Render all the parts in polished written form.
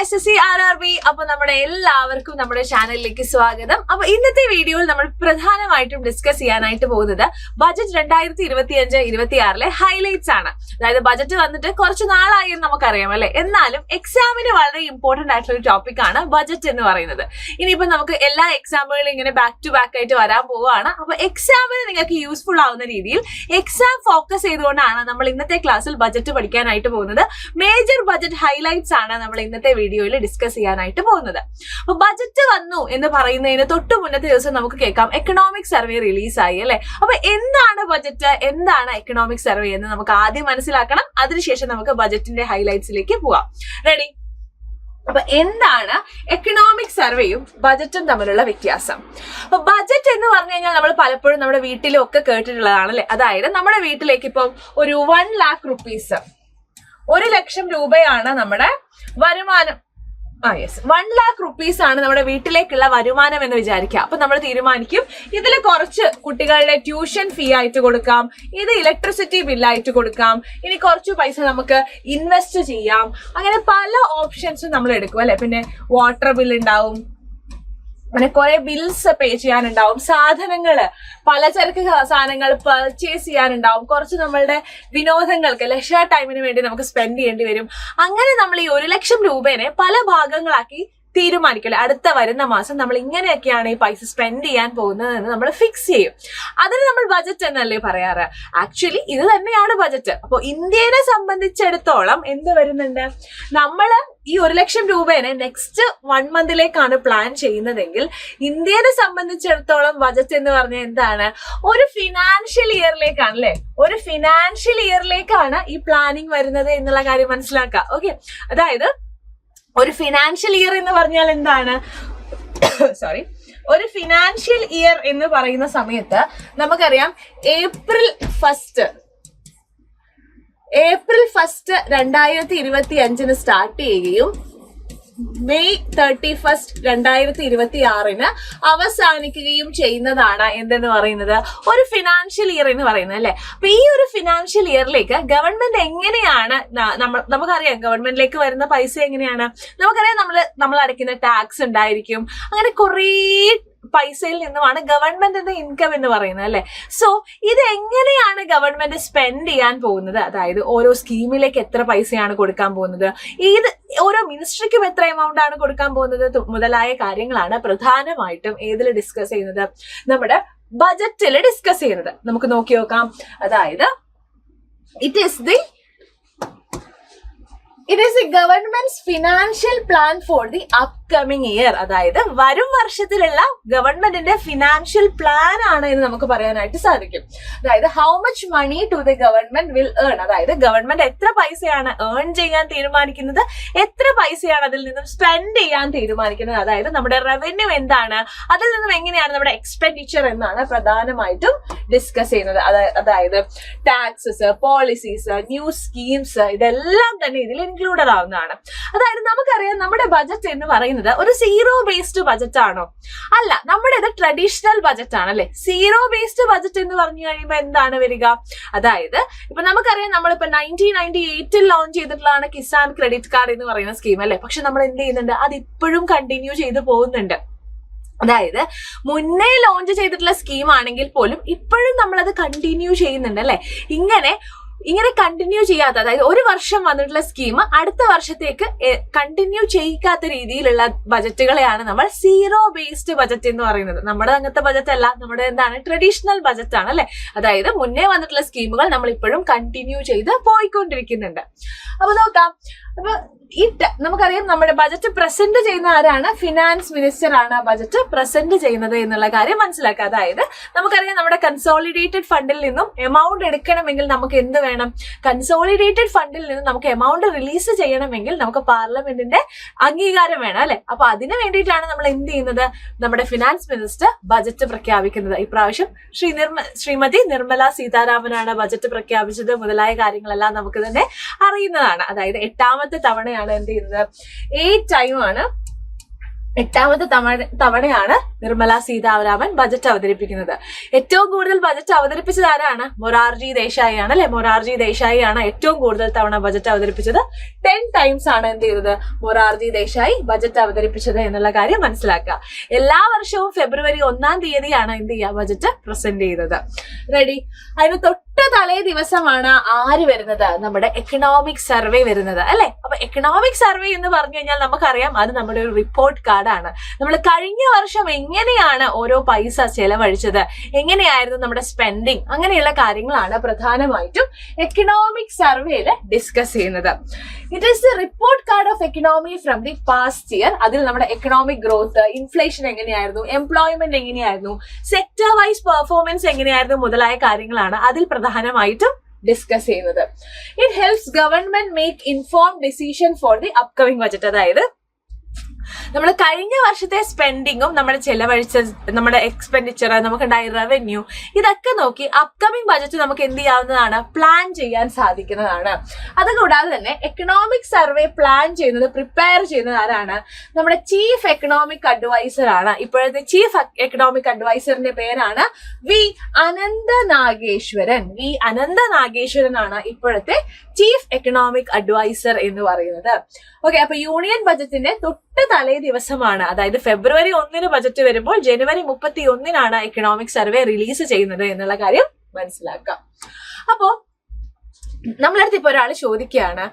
SSC RRB. അപ്പൊ നമ്മുടെ എല്ലാവർക്കും നമ്മുടെ ചാനലിലേക്ക് സ്വാഗതം. അപ്പൊ ഇന്നത്തെ വീഡിയോയിൽ നമ്മൾ പ്രധാനമായിട്ടും ഡിസ്കസ് ചെയ്യാനായിട്ട് പോകുന്നത് ബജറ്റ് 2025-26 ഹൈലൈറ്റ്സ് ആണ്. അതായത് ബജറ്റ് വന്നിട്ട് കുറച്ച് നാളായി എന്ന് നമുക്കറിയാം അല്ലെ, എന്നാലും എക്സാമിന് വളരെ ഇമ്പോർട്ടന്റ് ആയിട്ടുള്ള ഒരു ടോപ്പിക് ആണ് ബജറ്റ് എന്ന് പറയുന്നത്. ഇനിയിപ്പോ നമുക്ക് എല്ലാ എക്സാമുകളും ഇങ്ങനെ ബാക്ക് ടു ബാക്ക് ആയിട്ട് വരാൻ പോവുകയാണ്. അപ്പൊ എക്സാമിന് നിങ്ങൾക്ക് യൂസ്ഫുൾ ആവുന്ന രീതിയിൽ എക്സാം ഫോക്കസ് ചെയ്തുകൊണ്ടാണ് നമ്മൾ ഇന്നത്തെ ക്ലാസ്സിൽ ബജറ്റ് പഠിക്കാനായിട്ട് പോകുന്നത്. മേജർ ബജറ്റ് ഹൈലൈറ്റ്സ് ആണ് നമ്മൾ ഇന്നത്തെ വീഡിയോയിൽ ഡിസ്കസ് ചെയ്യാനായിട്ട് പോകുന്നത്. അപ്പൊ ബജറ്റ് വന്നു എന്ന് പറയുന്നതിന് തൊട്ട് മുന്നത്തെ ദിവസം നമുക്ക് കേൾക്കാം എക്കണോമിക് സർവേ റിലീസായി അല്ലെ. അപ്പൊ എന്താണ് ബജറ്റ്, എന്താണ് എക്കണോമിക് സർവേ എന്ന് നമുക്ക് ആദ്യം മനസ്സിലാക്കണം. അതിനുശേഷം നമുക്ക് ബജറ്റിന്റെ ഹൈലൈറ്റ്സിലേക്ക് പോവാം. റെഡി? അപ്പൊ എന്താണ് എക്കണോമിക് സർവേയും ബജറ്റും തമ്മിലുള്ള വ്യത്യാസം? അപ്പൊ ബജറ്റ് എന്ന് പറഞ്ഞു കഴിഞ്ഞാൽ നമ്മൾ പലപ്പോഴും നമ്മുടെ വീട്ടിലും ഒക്കെ കേട്ടിട്ടുള്ളതാണ് അല്ലെ. അതായത് നമ്മുടെ വീട്ടിലേക്ക് ഇപ്പം ഒരു 1 lakh rupees, 1 ലക്ഷം രൂപയാണ് നമ്മുടെ വരുമാനം. 1 lakh rupees ആണ് നമ്മുടെ വീട്ടിലേക്കുള്ള വരുമാനം എന്ന് വിചാരിക്കുക. അപ്പൊ നമ്മൾ തീരുമാനിക്കും ഇതിൽ കുറച്ച് കുട്ടികളുടെ ട്യൂഷൻ ഫീ ആയിട്ട് കൊടുക്കാം, ഇത് ഇലക്ട്രിസിറ്റി ബില്ലായിട്ട് കൊടുക്കാം, ഇനി കുറച്ച് പൈസ നമുക്ക് ഇൻവെസ്റ്റ് ചെയ്യാം. അങ്ങനെ പല ഓപ്ഷൻസും നമ്മൾ എടുക്കും അല്ലെ. പിന്നെ വാട്ടർ ബിൽ ഉണ്ടാവും, അങ്ങനെ കുറെ ബിൽസ് പേ ചെയ്യാനുണ്ടാവും, സാധനങ്ങള് പലചരക്ക് സാധനങ്ങൾ പർച്ചേസ് ചെയ്യാനുണ്ടാവും, കുറച്ച് നമ്മളുടെ വിനോദങ്ങൾക്ക് ലെഷർ ടൈമിന് വേണ്ടി നമുക്ക് സ്പെൻഡ് ചെയ്യേണ്ടി വരും. അങ്ങനെ നമ്മൾ ഈ 1 ലക്ഷം രൂപേനെ പല ഭാഗങ്ങളാക്കി തീരുമാനിക്കല്ലേ. അടുത്ത വരുന്ന മാസം നമ്മൾ ഇങ്ങനെയൊക്കെയാണ് ഈ പൈസ സ്പെൻഡ് ചെയ്യാൻ പോകുന്നത് എന്ന് നമ്മൾ ഫിക്സ് ചെയ്യും. അതിന് നമ്മൾ ബജറ്റ് എന്നല്ലേ പറയാറ്. ആക്ച്വലി ഇത് തന്നെയാണ് ബജറ്റ്. അപ്പോൾ ഇന്ത്യയെ സംബന്ധിച്ചിടത്തോളം എന്ത് വരുന്നുണ്ട്, നമ്മള് ഈ 1 ലക്ഷം രൂപേനെ നെക്സ്റ്റ് 1 മന്തിലേക്കാണ് പ്ലാൻ ചെയ്യുന്നതെങ്കിൽ ഇന്ത്യയെ സംബന്ധിച്ചിടത്തോളം ബജറ്റ് എന്ന് പറഞ്ഞാൽ എന്താണ്, ഒരു ഫിനാൻഷ്യൽ ഇയറിലേക്കാണ് അല്ലെ. ഒരു ഫിനാൻഷ്യൽ ഇയറിലേക്കാണ് ഈ പ്ലാനിങ് വരുന്നത് എന്നുള്ള കാര്യം മനസ്സിലാക്കുക. ഓക്കെ, അതായത് ഒരു ഫിനാൻഷ്യൽ ഇയർ എന്ന് പറഞ്ഞാൽ എന്താണ്, ഒരു ഫിനാൻഷ്യൽ ഇയർ എന്ന് പറയുന്ന സമയത്ത് നമുക്കറിയാം April 1 2025 സ്റ്റാർട്ട് ചെയ്യുകയും May 31, 2026 അവസാനിക്കുകയും ചെയ്യുന്നതാണ് എന്തെന്ന് പറയുന്നത്, ഒരു ഫിനാൻഷ്യൽ ഇയർ എന്ന് പറയുന്നത് അല്ലെ. അപ്പൊ ഈ ഒരു ഫിനാൻഷ്യൽ ഇയറിലേക്ക് ഗവൺമെന്റ് എങ്ങനെയാണ്, നമുക്കറിയാം ഗവൺമെന്റിലേക്ക് വരുന്ന പൈസ എങ്ങനെയാണ്, നമുക്കറിയാം നമ്മൾ അടയ്ക്കുന്ന ടാക്സ് ഉണ്ടായിരിക്കും. അങ്ങനെ കുറേ പൈസയിൽ നിന്നുമാണ് ഗവൺമെന്റിന്റെ ഇൻകം എന്ന് പറയുന്നത് അല്ലെ. സോ ഇത് എങ്ങനെയാണ് ഗവൺമെന്റ് സ്പെൻഡ് ചെയ്യാൻ പോകുന്നത്, അതായത് ഓരോ സ്കീമിലേക്ക് എത്ര പൈസയാണ് കൊടുക്കാൻ പോകുന്നത്, ഓരോ മിനിസ്ട്രിക്കും എത്ര എമൗണ്ട് ആണ് കൊടുക്കാൻ പോകുന്നത് മുതലായ കാര്യങ്ങളാണ് പ്രധാനമായിട്ടും ഏതിൽ ഡിസ്കസ് ചെയ്യുന്നത്, നമ്മുടെ ബജറ്റിൽ ഡിസ്കസ് ചെയ്യുന്നത്. നമുക്ക് നോക്കി നോക്കാം. അതായത് it is A governments financial plan for the upcoming year. അതായത് വരും വർഷത്തിലുള്ള ഗവൺമെന്റിന്റെ ഫിനാൻഷ്യൽ പ്ലാൻ ആണ് എന്ന് നമുക്ക് പറയാനായിട്ട് സാധിക്കും. അതായത് how much money to the government will earn, അതായത് ഗവൺമെന്റ് എത്ര പൈസയാണ് ഏൺ ചെയ്യാൻ തീരുമാനിക്കുന്നത്, എത്ര പൈസയാണ് അതിൽ നിന്നും സ്പെൻഡ് ചെയ്യാൻ തീരുമാനിക്കുന്നത്, അതായത് നമ്മുടെ റവന്യൂ എന്താണ്, അതിൽ നിന്നും എങ്ങനെയാണ് നമ്മുടെ എക്സ്പെൻഡിച്ചർ എന്നാണ് പ്രധാനമായിട്ടും ഡിസ്കസ് ചെയ്യുന്നത്. അതായത് ടാക്സസ്, പോളിസീസ്, ന്യൂ സ്കീംസ് ഇതെല്ലാം തന്നെ ഇതിൽ ഇൻക്ലൂഡഡ് ആവുന്നതാണ്. അതായത് നമുക്കറിയാം നമ്മുടെ ബജറ്റ് എന്ന് പറയുന്നത് ഒരു സീറോ ബേസ്ഡ് ബജറ്റ് ആണോ? അല്ല, നമ്മുടേത് ട്രഡീഷണൽ ബജറ്റ് ആണ് അല്ലെ. സീറോ ബേസ്ഡ് ബജറ്റ് എന്ന് പറഞ്ഞു കഴിയുമ്പോൾ എന്താണ് വരിക, അതായത് ഇപ്പൊ നമുക്കറിയാം നമ്മളിപ്പോ 1998 ലോഞ്ച് ചെയ്തിട്ടുള്ളതാണ് കിസാൻ ക്രെഡിറ്റ് കാർഡ് എന്ന് പറയുന്ന സ്കീം അല്ലെ. പക്ഷെ നമ്മൾ എന്ത് ചെയ്യുന്നുണ്ട്, അത് ഇപ്പോഴും കണ്ടിന്യൂ ചെയ്ത് പോകുന്നുണ്ട്. അതായത് മുന്നേ ലോഞ്ച് ചെയ്തിട്ടുള്ള സ്കീം ആണെങ്കിൽ പോലും ഇപ്പോഴും നമ്മളത് കണ്ടിന്യൂ ചെയ്യുന്നുണ്ട് അല്ലെ. ഇങ്ങനെ കണ്ടിന്യൂ ചെയ്യാത്ത, അതായത് ഒരു വർഷം വന്നിട്ടുള്ള സ്കീം അടുത്ത വർഷത്തേക്ക് കണ്ടിന്യൂ ചെയ്യിക്കാത്ത രീതിയിലുള്ള ബജറ്റുകളെയാണ് നമ്മൾ സീറോ ബേസ്ഡ് ബജറ്റ് എന്ന് പറയുന്നത്. നമ്മുടെ അങ്ങനത്തെ ബജറ്റ് അല്ല, നമ്മുടെ എന്താണ് ട്രഡീഷണൽ ബജറ്റ് ആണ് അല്ലെ. അതായത് മുന്നേ വന്നിട്ടുള്ള സ്കീമുകൾ നമ്മൾ ഇപ്പോഴും കണ്ടിന്യൂ ചെയ്ത് പോയിക്കൊണ്ടിരിക്കുന്നുണ്ട്. അപ്പൊ നോക്കാം. അപ്പൊ നമുക്കറിയാം നമ്മുടെ ബജറ്റ് പ്രസന്റ് ചെയ്യുന്ന ആരാണ്, ഫിനാൻസ് മിനിസ്റ്റർ ആണ് ബജറ്റ് പ്രസന്റ് ചെയ്യുന്നത് എന്നുള്ള കാര്യം മനസ്സിലാക്കുക. അതായത് നമുക്കറിയാം നമ്മുടെ കൺസോളിഡേറ്റഡ് ഫണ്ടിൽ നിന്നും എമൗണ്ട് എടുക്കണമെങ്കിൽ നമുക്ക് എന്ത് വേണം, കൺസോളിഡേറ്റഡ് ഫണ്ടിൽ നിന്നും നമുക്ക് എമൗണ്ട് റിലീസ് ചെയ്യണമെങ്കിൽ നമുക്ക് പാർലമെന്റിന്റെ അംഗീകാരം വേണം അല്ലെ. അപ്പൊ അതിന് വേണ്ടിയിട്ടാണ് നമ്മൾ എന്ത് ചെയ്യുന്നത്, നമ്മുടെ ഫിനാൻസ് മിനിസ്റ്റർ ബജറ്റ് പ്രഖ്യാപിക്കുന്നത്. ഇപ്രാവശ്യം ശ്രീമതി നിർമ്മല സീതാരാമനാണ് ബജറ്റ് പ്രഖ്യാപിച്ചത് മുതലായ കാര്യങ്ങളെല്ലാം നമുക്ക് തന്നെ അറിയുന്നതാണ്. അതായത് 8ാമത്തെ തവണയാണ് എന്ത് ചെയ്യുന്നത്, 8 ടൈമാണ് 8ാമത്തെ തവണയാണ് നിർമ്മല സീതാരാമൻ ബജറ്റ് അവതരിപ്പിക്കുന്നത്. ഏറ്റവും കൂടുതൽ ബജറ്റ് അവതരിപ്പിച്ചത് ആരാണ്? മൊറാർജി ദേശായി ആണ് അല്ലെ. മൊറാർജി ദേശായി ആണ് ഏറ്റവും കൂടുതൽ തവണ ബജറ്റ് അവതരിപ്പിച്ചത്. 10 ടൈംസ് ആണ് എന്ത് ചെയ്തത്? മൊറാർജി ദേശായി ബജറ്റ് അവതരിപ്പിച്ചത് എന്നുള്ള കാര്യം മനസ്സിലാക്കുക. എല്ലാ വർഷവും ഫെബ്രുവരി 1-ാം തീയതിയാണ് എന്ത് ചെയ്യുക? ബജറ്റ് പ്രസന്റ് ചെയ്യുന്നത്. റെഡി? അതിന് തൊട്ട് തലേ ദിവസമാണ് ആര് വരുന്നത്? നമ്മുടെ എക്കണോമിക് സർവേ വരുന്നത് അല്ലെ. അപ്പൊ എക്കണോമിക് സർവേ എന്ന് പറഞ്ഞു കഴിഞ്ഞാൽ നമുക്കറിയാം അത് നമ്മുടെ ഒരു റിപ്പോർട്ട് കാർഡാണ്. നമ്മൾ കഴിഞ്ഞ വർഷം എങ്ങനെയാണ് ഓരോ പൈസ ചെലവഴിച്ചത്, എങ്ങനെയായിരുന്നു നമ്മുടെ സ്പെൻഡിങ്, അങ്ങനെയുള്ള കാര്യങ്ങളാണ് പ്രധാനമായിട്ടും എക്കണോമിക് സർവേയിൽ ഡിസ്കസ് ചെയ്യുന്നത്. It is the report card of economy from the past year. അതിൽ നമ്മുടെ എക്കണോമിക് ഗ്രോത്ത്, ഇൻഫ്ലേഷൻ എങ്ങനെയായിരുന്നു, എംപ്ലോയ്മെന്റ് എങ്ങനെയായിരുന്നു, സെക്ടർ വൈസ് പെർഫോമൻസ് എങ്ങനെയായിരുന്നു മുതലായ കാര്യങ്ങളാണ് അതിൽ പ്രധാനമായിട്ടും ഡിസ്കസ് ചെയ്യുന്നത്. It helps government make informed decision for the upcoming budget. അതായത് നമ്മൾ കഴിഞ്ഞ വർഷത്തെ സ്പെൻഡിങ്ങും നമ്മുടെ ചെലവഴിച്ച നമ്മുടെ എക്സ്പെൻഡിച്ചർ, നമുക്കുണ്ടായ റവന്യൂ, ഇതൊക്കെ നോക്കി അപ്കമിംഗ് ബജറ്റ് നമുക്ക് എന്ത് ചെയ്യാവുന്നതാണ്? പ്ലാൻ ചെയ്യാൻ സാധിക്കുന്നതാണ്. അതുകൂടാതെ തന്നെ എക്കണോമിക് സർവേ പ്ലാൻ ചെയ്യുന്നത്, പ്രിപ്പയർ ചെയ്യുന്നത് ആരാണ്? നമ്മുടെ ചീഫ് എക്കണോമിക് അഡ്വൈസർ ആണ്. ഇപ്പോഴത്തെ ചീഫ് എക്കണോമിക് അഡ്വൈസറിന്റെ പേരാണ് വി അനന്ത നാഗേശ്വരൻ. വി അനന്ത നാഗേശ്വരൻ ആണ് ഇപ്പോഴത്തെ ചീഫ് എക്കണോമിക് അഡ്വൈസർ എന്ന് പറയുന്നത്. ഓക്കെ, അപ്പൊ യൂണിയൻ ബജറ്റിന്റെ തൊട്ട് തലേ ദിവസമാണ്, അതായത് ഫെബ്രുവരി 1-ന് ബജറ്റ് വരുമ്പോൾ ജനുവരി 31-നാണ് എക്കണോമിക് സർവേ റിലീസ് ചെയ്യുന്നത് എന്നുള്ള കാര്യം മനസ്സിലാക്കാം. അപ്പോ നമ്മളടുത്ത് ഇപ്പൊ ഒരാൾ ചോദിക്കുകയാണ്,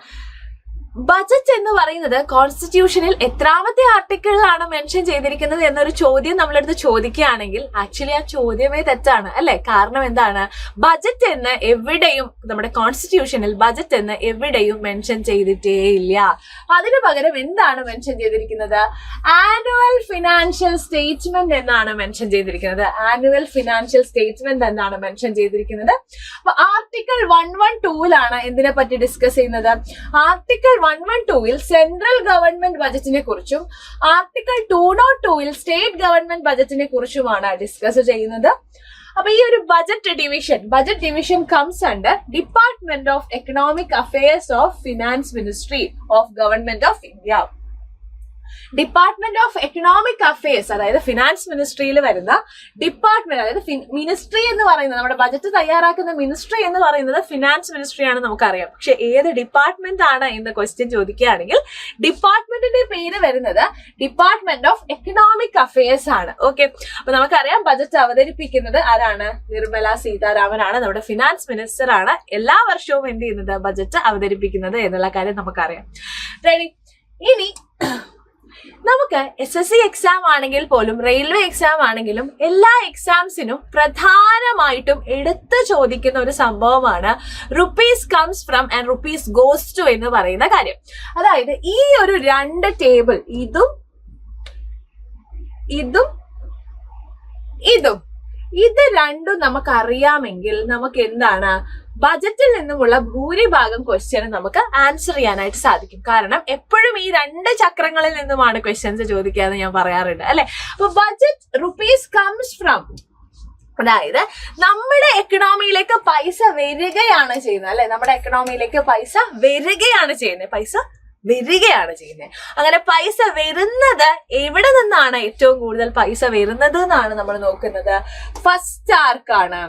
ബജറ്റ് എന്ന് പറയുന്നത് കോൺസ്റ്റിറ്റ്യൂഷനിൽ എത്രാമത്തെ ആർട്ടിക്കിളിലാണ് മെൻഷൻ ചെയ്തിരിക്കുന്നത് എന്നൊരു ചോദ്യം നമ്മളടുത്ത് ചോദിക്കുകയാണെങ്കിൽ ആക്ച്വലി ആ ചോദ്യമേ തെറ്റാണ് അല്ലെ. കാരണം എന്താണ്? ബജറ്റ് എന്ന് എവിടെയും നമ്മുടെ കോൺസ്റ്റിറ്റ്യൂഷനിൽ ബജറ്റ് എന്ന് എവിടെയും മെൻഷൻ ചെയ്തിട്ടേ ഇല്ല. അതിനു പകരം എന്താണ് മെൻഷൻ ചെയ്തിരിക്കുന്നത്? ആനുവൽ ഫിനാൻഷ്യൽ സ്റ്റേറ്റ്മെന്റ് എന്നാണ് മെൻഷൻ ചെയ്തിരിക്കുന്നത്. ആനുവൽ ഫിനാൻഷ്യൽ സ്റ്റേറ്റ്മെന്റ് എന്നാണ് മെൻഷൻ ചെയ്തിരിക്കുന്നത്. അപ്പൊ ആർട്ടിക്കിൾ 112-ലാണ് എന്തിനെ പറ്റി ഡിസ്കസ് ചെയ്യുന്നത്? ആർട്ടിക്കിൾ 112-ൽ സെൻട്രൽ ഗവൺമെന്റ് ബജറ്റിനെ കുറിച്ചും ആർട്ടിക്കിൾ 202-ൽ സ്റ്റേറ്റ് ഗവൺമെന്റ് ബജറ്റിനെ കുറിച്ചുമാണ് ഡിസ്കസ് ചെയ്യുന്നത്. അപ്പൊ ഈ ഒരു budget division comes under department of economic affairs of finance ministry of government of India. Department of economic affairs, അതായത് ഫിനാൻസ് മിനിസ്ട്രിയിൽ വരുന്ന ഡിപ്പാർട്ട്മെന്റ്, അതായത് മിനിസ്ട്രി എന്ന് പറയുന്നത്, നമ്മുടെ ബജറ്റ് തയ്യാറാക്കുന്ന മിനിസ്ട്രി എന്ന് പറയുന്നത് ഫിനാൻസ് മിനിസ്ട്രി ആണ് നമുക്കറിയാം. പക്ഷെ ഏത് ഡിപ്പാർട്ട്മെന്റ് ആണ് എന്ന് ക്വസ്റ്റ്യൻ ചോദിക്കുകയാണെങ്കിൽ ഡിപ്പാർട്ട്മെന്റിന്റെ പേര് വരുന്നത് ഡിപ്പാർട്ട്മെന്റ് ഓഫ് എക്കണോമിക് അഫയേഴ്സ് ആണ്. ഓക്കെ, അപ്പൊ നമുക്കറിയാം ബജറ്റ് അവതരിപ്പിക്കുന്നത് ആരാണ്? നിർമ്മല സീതാരാമൻ ആണ്, നമ്മുടെ ഫിനാൻസ് മിനിസ്റ്റർ ആണ് എല്ലാ വർഷവും എന്ത് ചെയ്യുന്നത്? ബജറ്റ് അവതരിപ്പിക്കുന്നത് എന്നുള്ള കാര്യം നമുക്കറിയാം. റെഡി? ഇനി നമുക്ക് SSC എക്സാം ആണെങ്കിൽ പോലും റെയിൽവേ എക്സാം ആണെങ്കിലും എല്ലാ എക്സാംസിനും പ്രധാനമായിട്ടും എടുത്തു ചോദിക്കുന്ന ഒരു സംഭവമാണ് rupees comes from and rupees goes to എന്ന് പറയുന്ന കാര്യം. അതായത് ഈ ഒരു 2 ടേബിൾ, ഇത് രണ്ടും നമുക്കറിയാമെങ്കിൽ നമുക്ക് എന്താണ്? ബജറ്റിൽ നിന്നുമുള്ള ഭൂരിഭാഗം ക്വസ്റ്റ്യൻ നമുക്ക് ആൻസർ ചെയ്യാനായിട്ട് സാധിക്കും. കാരണം എപ്പോഴും ഈ 2 ചക്രങ്ങളിൽ നിന്നുമാണ് ക്വസ്റ്റ്യൻസ് ചോദിക്കാന്ന് ഞാൻ പറയാറുണ്ട് അല്ലെ. അപ്പൊ ബജറ്റ് റുപ്പീസ് കംസ് ഫ്രം, അതായത് നമ്മുടെ എക്കണോമിയിലേക്ക് പൈസ വരികയാണ് ചെയ്യുന്നത് അല്ലെ. നമ്മുടെ എക്കണോമിയിലേക്ക് പൈസ വരികയാണ് ചെയ്യുന്നത്. അങ്ങനെ പൈസ വരുന്നത് എവിടെ നിന്നാണ്? ഏറ്റവും കൂടുതൽ പൈസ വരുന്നത് എന്നാണ് നമ്മൾ നോക്കുന്നത്. ഫസ്റ്റ് ആർക്കാണ്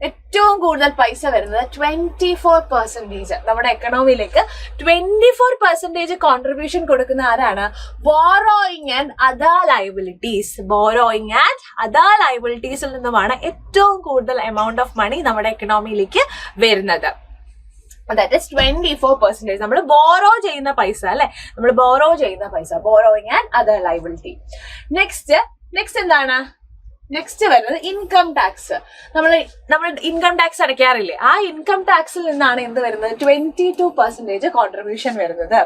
ഏറ്റവും കൂടുതൽ പൈസ വരുന്നത്? 24%. നമ്മുടെ എക്കണോമിയിലേക്ക് 24% കോൺട്രിബ്യൂഷൻ കൊടുക്കുന്ന ആരാണ്? ബോറോയിങ് ആൻഡ് അതർ ലയബിലിറ്റീസിൽ നിന്നുമാണ് ഏറ്റവും കൂടുതൽ എമൗണ്ട് ഓഫ് മണി നമ്മുടെ എക്കണോമിയിലേക്ക് വരുന്നത്. That is 24%. നമ്മൾ ബോറോ ചെയ്യുന്ന പൈസ അല്ലെ, borrowing and other liability. Next എന്താണ്? നെക്സ്റ്റ് വരുന്നത് ഇൻകം ടാക്സ്. നമ്മൾ ഇൻകം ടാക്സ് അടയ്ക്കാറില്ലേ? ആ ഇൻകം ടാക്സിൽ നിന്നാണ് എന്ത് വരുന്നത്? 22% കോൺട്രിബ്യൂഷൻ വരുന്നത്.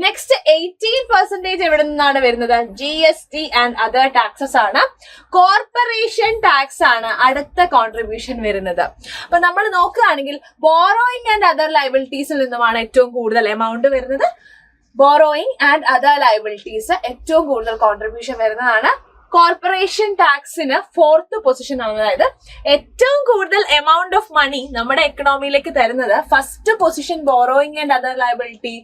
നെക്സ്റ്റ് 18% എവിടെ നിന്നാണ് വരുന്നത്? GST ആൻഡ് അതർ ടാക്സസ് ആണ്. കോർപ്പറേഷൻ ടാക്സ് ആണ് അടുത്ത കോൺട്രിബ്യൂഷൻ വരുന്നത്. അപ്പൊ നമ്മൾ നോക്കുകയാണെങ്കിൽ ബോറോയിങ് ആൻഡ് അതർ ലയബിലിറ്റീസിൽ നിന്നുമാണ് ഏറ്റവും കൂടുതൽ എമൗണ്ട് വരുന്നത്. ബോറോയിങ് ആൻഡ് അതർ ലയബിലിറ്റീസ് ഏറ്റവും കൂടുതൽ കോൺട്രിബ്യൂഷൻ വരുന്നതാണ് കോർപ്പറേഷൻ ടാക്സിന് 4th പൊസിഷൻ ആണ്. അതായത് ഏറ്റവും കൂടുതൽ എമൗണ്ട് ഓഫ് മണി നമ്മുടെ എക്കണോമിയിലേക്ക് തരുന്നത് first position borrowing and other liability,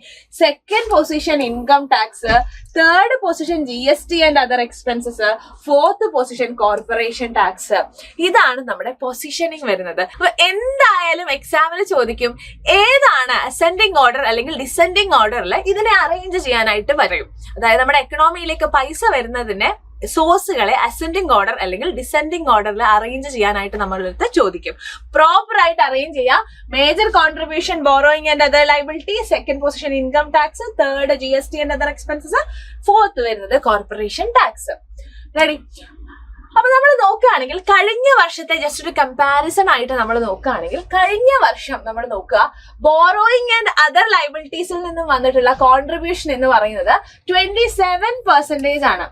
second position income tax, third position GST and other expenses, 4th position corporation tax. ഇതാണ് നമ്മുടെ പൊസിഷനിങ് വരുന്നത്. അപ്പൊ എന്തായാലും എക്സാമിന് ചോദിക്കും ഏതാണ് അസെൻഡിങ് ഓർഡർ അല്ലെങ്കിൽ ഡിസെൻഡിങ് ഓർഡറിൽ ഇതിനെ അറേഞ്ച് ചെയ്യാനായിട്ട് പറയും. അതായത് നമ്മുടെ എക്കണോമിയിലേക്ക് പൈസ വരുന്നതിനെ സോഴ്സുകളെ അസെൻഡിങ് ഓർഡർ അല്ലെങ്കിൽ ഡിസെൻഡിങ് ഓർഡറിൽ അറേഞ്ച് ചെയ്യാനായിട്ട് നമ്മളടുത്ത് ചോദിക്കും. പ്രോപ്പർ ആയിട്ട് അറേഞ്ച് ചെയ്യാം. Major contribution borrowing and other liability, second position income tax, third GST and other expenses, 4th വരുന്നത് കോർപ്പറേഷൻ ടാക്സ്. റെഡി? അപ്പൊ നമ്മൾ നോക്കുകയാണെങ്കിൽ കഴിഞ്ഞ വർഷത്തെ ജസ്റ്റ് ഒരു കമ്പാരിസൺ ആയിട്ട് നമ്മൾ നോക്കുകയാണെങ്കിൽ കഴിഞ്ഞ വർഷം നമ്മൾ നോക്കുക ബോറോയിങ് ആൻഡ് അതർ ലയബിലിറ്റീസിൽ നിന്നും വന്നിട്ടുള്ള കോൺട്രിബ്യൂഷൻ എന്ന് പറയുന്നത് 27% ആണ്.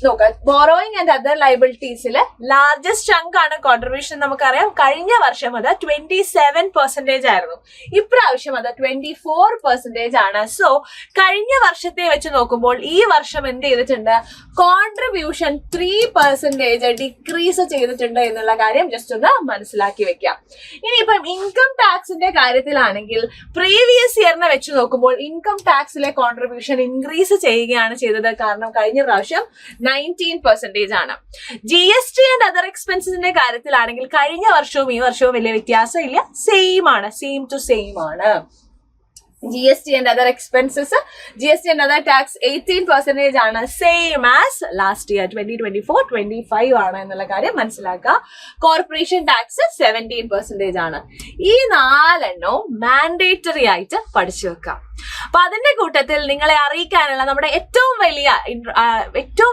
നോക്കാം, ബോറോയിങ് ആൻഡ് അതർ ലയബിലിറ്റീസിൽ ലാർജസ്റ്റ് ചങ്ക് ആണ് കോൺട്രിബ്യൂഷൻ. നമുക്കറിയാം കഴിഞ്ഞ വർഷം അത് 27% ആയിരുന്നു, ഇപ്രാവശ്യം അത് 24% ആണ്. സോ കഴിഞ്ഞ വർഷത്തെ വെച്ച് നോക്കുമ്പോൾ ഈ വർഷം എന്ത് ചെയ്തിട്ടുണ്ട്, കോൺട്രിബ്യൂഷൻ 3% ഡിക്രീസ് ചെയ്തിട്ടുണ്ട് എന്നുള്ള കാര്യം ജസ്റ്റ് ഒന്ന് മനസ്സിലാക്കി വെക്കാം. ഇനിയിപ്പം ഇൻകം ടാക്സിന്റെ കാര്യത്തിലാണെങ്കിൽ പ്രീവിയസ് ഇയറിനെ വെച്ച് നോക്കുമ്പോൾ ഇൻകം ടാക്സിലെ കോൺട്രിബ്യൂഷൻ ഇൻക്രീസ് ചെയ്യുകയാണ് ചെയ്തത്. കാരണം കഴിഞ്ഞ പ്രാവശ്യം 19% ആണ്. GST ആൻഡ് അതർ എക്സ്പെൻസസിന്റെ കാര്യത്തിലാണെങ്കിൽ കഴിഞ്ഞ വർഷവും ഈ വർഷവും വലിയ വ്യത്യാസം ഇല്ല, സെയിം ആണ്, സെയിം ടു സെയിം ആണ്. GST and other expenses, GST and other tax 18% ആണ്, സെയിം ആസ് ലാസ്റ്റ് ഇയർ 2024-25 ആണ് എന്നുള്ള കാര്യം മനസ്സിലാക്കുക. കോർപ്പറേഷൻ ടാക്സ് 17% ആണ്. ഈ 4 മാൻഡേറ്ററി ആയിട്ട് പഠിച്ചു വെക്കാം. അപ്പൊ അതിന്റെ കൂട്ടത്തിൽ നിങ്ങളെ അറിയിക്കാനുള്ള നമ്മുടെ ഏറ്റവും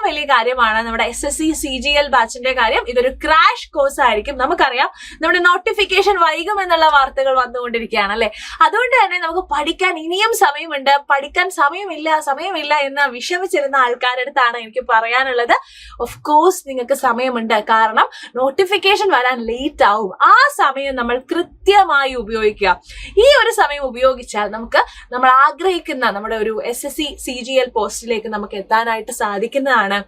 വലിയ കാര്യമാണ് നമ്മുടെ SSC CGL ബാച്ചിന്റെ കാര്യം. ഇതൊരു ക്രാഷ് കോഴ്സ് ആയിരിക്കും. നമുക്കറിയാം നമ്മുടെ നോട്ടിഫിക്കേഷൻ വൈകും എന്നുള്ള വാർത്തകൾ വന്നുകൊണ്ടിരിക്കുകയാണ് അല്ലെ. അതുകൊണ്ട് തന്നെ നമുക്ക് പഠിക്കാൻ ഇനിയും സമയമുണ്ട്. പഠിക്കാൻ സമയമില്ല എന്ന് വിഷമിച്ചിരുന്ന ആൾക്കാരുടെ അടുത്താണ് എനിക്ക് പറയാനുള്ളത്. ഓഫ് കോഴ്സ് നിങ്ങൾക്ക് സമയമുണ്ട്. കാരണം നോട്ടിഫിക്കേഷൻ വരാൻ ലേറ്റ് ആവും. ആ സമയം നമ്മൾ കൃത്യമായി ഉപയോഗിക്കുക. ഈ ഒരു സമയം ഉപയോഗിച്ചാൽ നമുക്ക് നമ്മൾ ആഗ്രഹിക്കുന്ന നമ്മുടെ ഒരു SSC CGL പോസ്റ്റിലേക്ക് നമുക്ക് എത്താനായിട്ട് സാധിക്കുന്നതാണ്.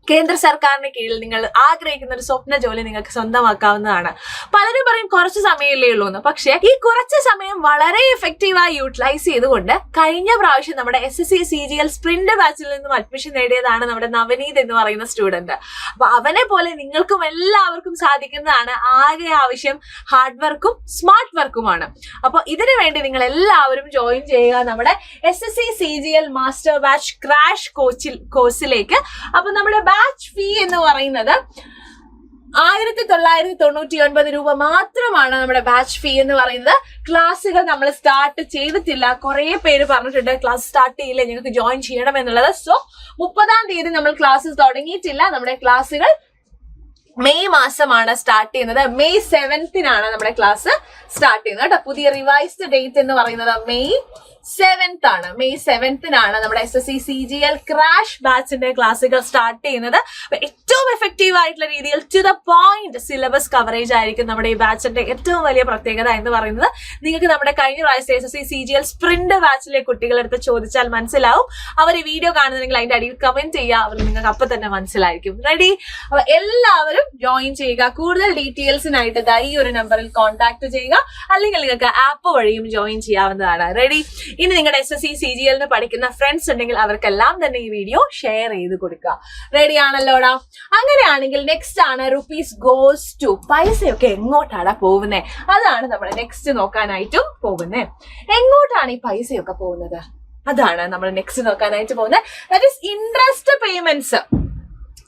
കേന്ദ്ര സർക്കാരിന് കീഴിൽ നിങ്ങൾ ആഗ്രഹിക്കുന്ന ഒരു സ്വപ്ന ജോലി നിങ്ങൾക്ക് സ്വന്തമാക്കാവുന്നതാണ്. പലരും പറയും കുറച്ച് സമയമല്ലേ ഉള്ളൂ എന്ന്. പക്ഷെ ഈ കുറച്ച് സമയം വളരെ എഫക്റ്റീവായി യൂട്ടിലൈസ് ചെയ്തുകൊണ്ട് കഴിഞ്ഞ പ്രാവശ്യം നമ്മുടെ SSC CGL സ്പ്രിന്റ് ബാച്ചിൽ നിന്നും അഡ്മിഷൻ നേടിയതാണ് നമ്മുടെ നവനീത് എന്ന് പറയുന്ന സ്റ്റുഡന്റ്. അപ്പൊ അവനെ പോലെ നിങ്ങൾക്കും എല്ലാവർക്കും സാധിക്കുന്നതാണ്. ആകെ ആവശ്യം ഹാർഡ് വർക്കും സ്മാർട്ട് വർക്കുമാണ്. അപ്പൊ ഇതിനു വേണ്ടി നിങ്ങൾ എല്ലാവരും ജോയിൻ ചെയ്യുക നമ്മുടെ SSC CGL master batch crash കോഴ്സിലേക്ക്. അപ്പൊ നമ്മുടെ ബാച്ച് ഫീ എന്ന് പറയുന്നത് 1999 രൂപ മാത്രമാണ് നമ്മുടെ ബാച്ച് ഫീ എന്ന് പറയുന്നത്. ക്ലാസ്സുകൾ നമ്മൾ സ്റ്റാർട്ട് ചെയ്തിട്ടില്ല. കുറെ പേര് പറഞ്ഞിട്ടുണ്ട് ക്ലാസ് സ്റ്റാർട്ട് ചെയ്യില്ല, ഞങ്ങൾക്ക് ജോയിൻ ചെയ്യണം എന്നുള്ളത്. സോ 30-ാം തീയതി നമ്മൾ ക്ലാസ്സസ് തുടങ്ങിയിട്ടില്ല. നമ്മുടെ ക്ലാസ്സുകൾ മെയ് മാസമാണ് സ്റ്റാർട്ട് ചെയ്യുന്നത്. മെയ് 7th നമ്മുടെ ക്ലാസ് സ്റ്റാർട്ട് ചെയ്യുന്നത് കേട്ടോ. പുതിയ റിവൈസ്ഡ് ഡേറ്റ് എന്ന് പറയുന്നത് മെയ് 7th ആണ്. മെയ് 7th നമ്മുടെ SSC CGL ക്രാഷ് ബാച്ചിന്റെ ക്ലാസ്സുകൾ സ്റ്റാർട്ട് ചെയ്യുന്നത്. ഏറ്റവും എഫക്റ്റീവ് ആയിട്ടുള്ള രീതിയിൽ to the point syllabus coverage ആയിരിക്കും നമ്മുടെ ഈ ബാച്ചിന്റെ ഏറ്റവും വലിയ പ്രത്യേകത എന്ന് പറയുന്നത്. നിങ്ങൾക്ക് നമ്മുടെ കഴിഞ്ഞ പ്രാവശ്യത്തെ SSC CGL സ്പ്രിന്റ് ബാച്ചിലെ കുട്ടികളെടുത്ത് ചോദിച്ചാൽ മനസ്സിലാവും. അവർ ഈ വീഡിയോ കാണുന്നുണ്ടെങ്കിൽ അതിന്റെ അടിയിൽ കമന്റ് ചെയ്യുക, അവർ നിങ്ങൾക്ക് അപ്പൊ തന്നെ മനസ്സിലായിരിക്കും. റെഡി? അപ്പൊ എല്ലാവരും ജോയിൻ ചെയ്യുക. കൂടുതൽ ഡീറ്റെയിൽസിനായിട്ട് ഈ ഒരു നമ്പറിൽ കോൺടാക്ട് ചെയ്യുക, അല്ലെങ്കിൽ നിങ്ങൾക്ക് ആപ്പ് വഴിയും ജോയിൻ ചെയ്യാവുന്നതാണ്. റെഡി? ഇനി നിങ്ങളുടെ SSC CGL പഠിക്കുന്ന ഫ്രണ്ട്സ് ഉണ്ടെങ്കിൽ അവർക്കെല്ലാം തന്നെ ഈ വീഡിയോ ഷെയർ ചെയ്ത് കൊടുക്കുക. റെഡി ആണല്ലോടാ? അങ്ങനെയാണെങ്കിൽ നെക്സ്റ്റ് ആണ് റുപ്പീസ് ഗോസ് ടു. പൈസയൊക്കെ എങ്ങോട്ടാണ് പോകുന്നത്? അതാണ് നമ്മൾ നെക്സ്റ്റ് നോക്കാനായിട്ടും പോകുന്നത്. എങ്ങോട്ടാണ് ഈ പൈസയൊക്കെ പോകുന്നത്? അതാണ് നമ്മൾ നെക്സ്റ്റ് നോക്കാനായിട്ട് പോകുന്നത്. That is interest payments.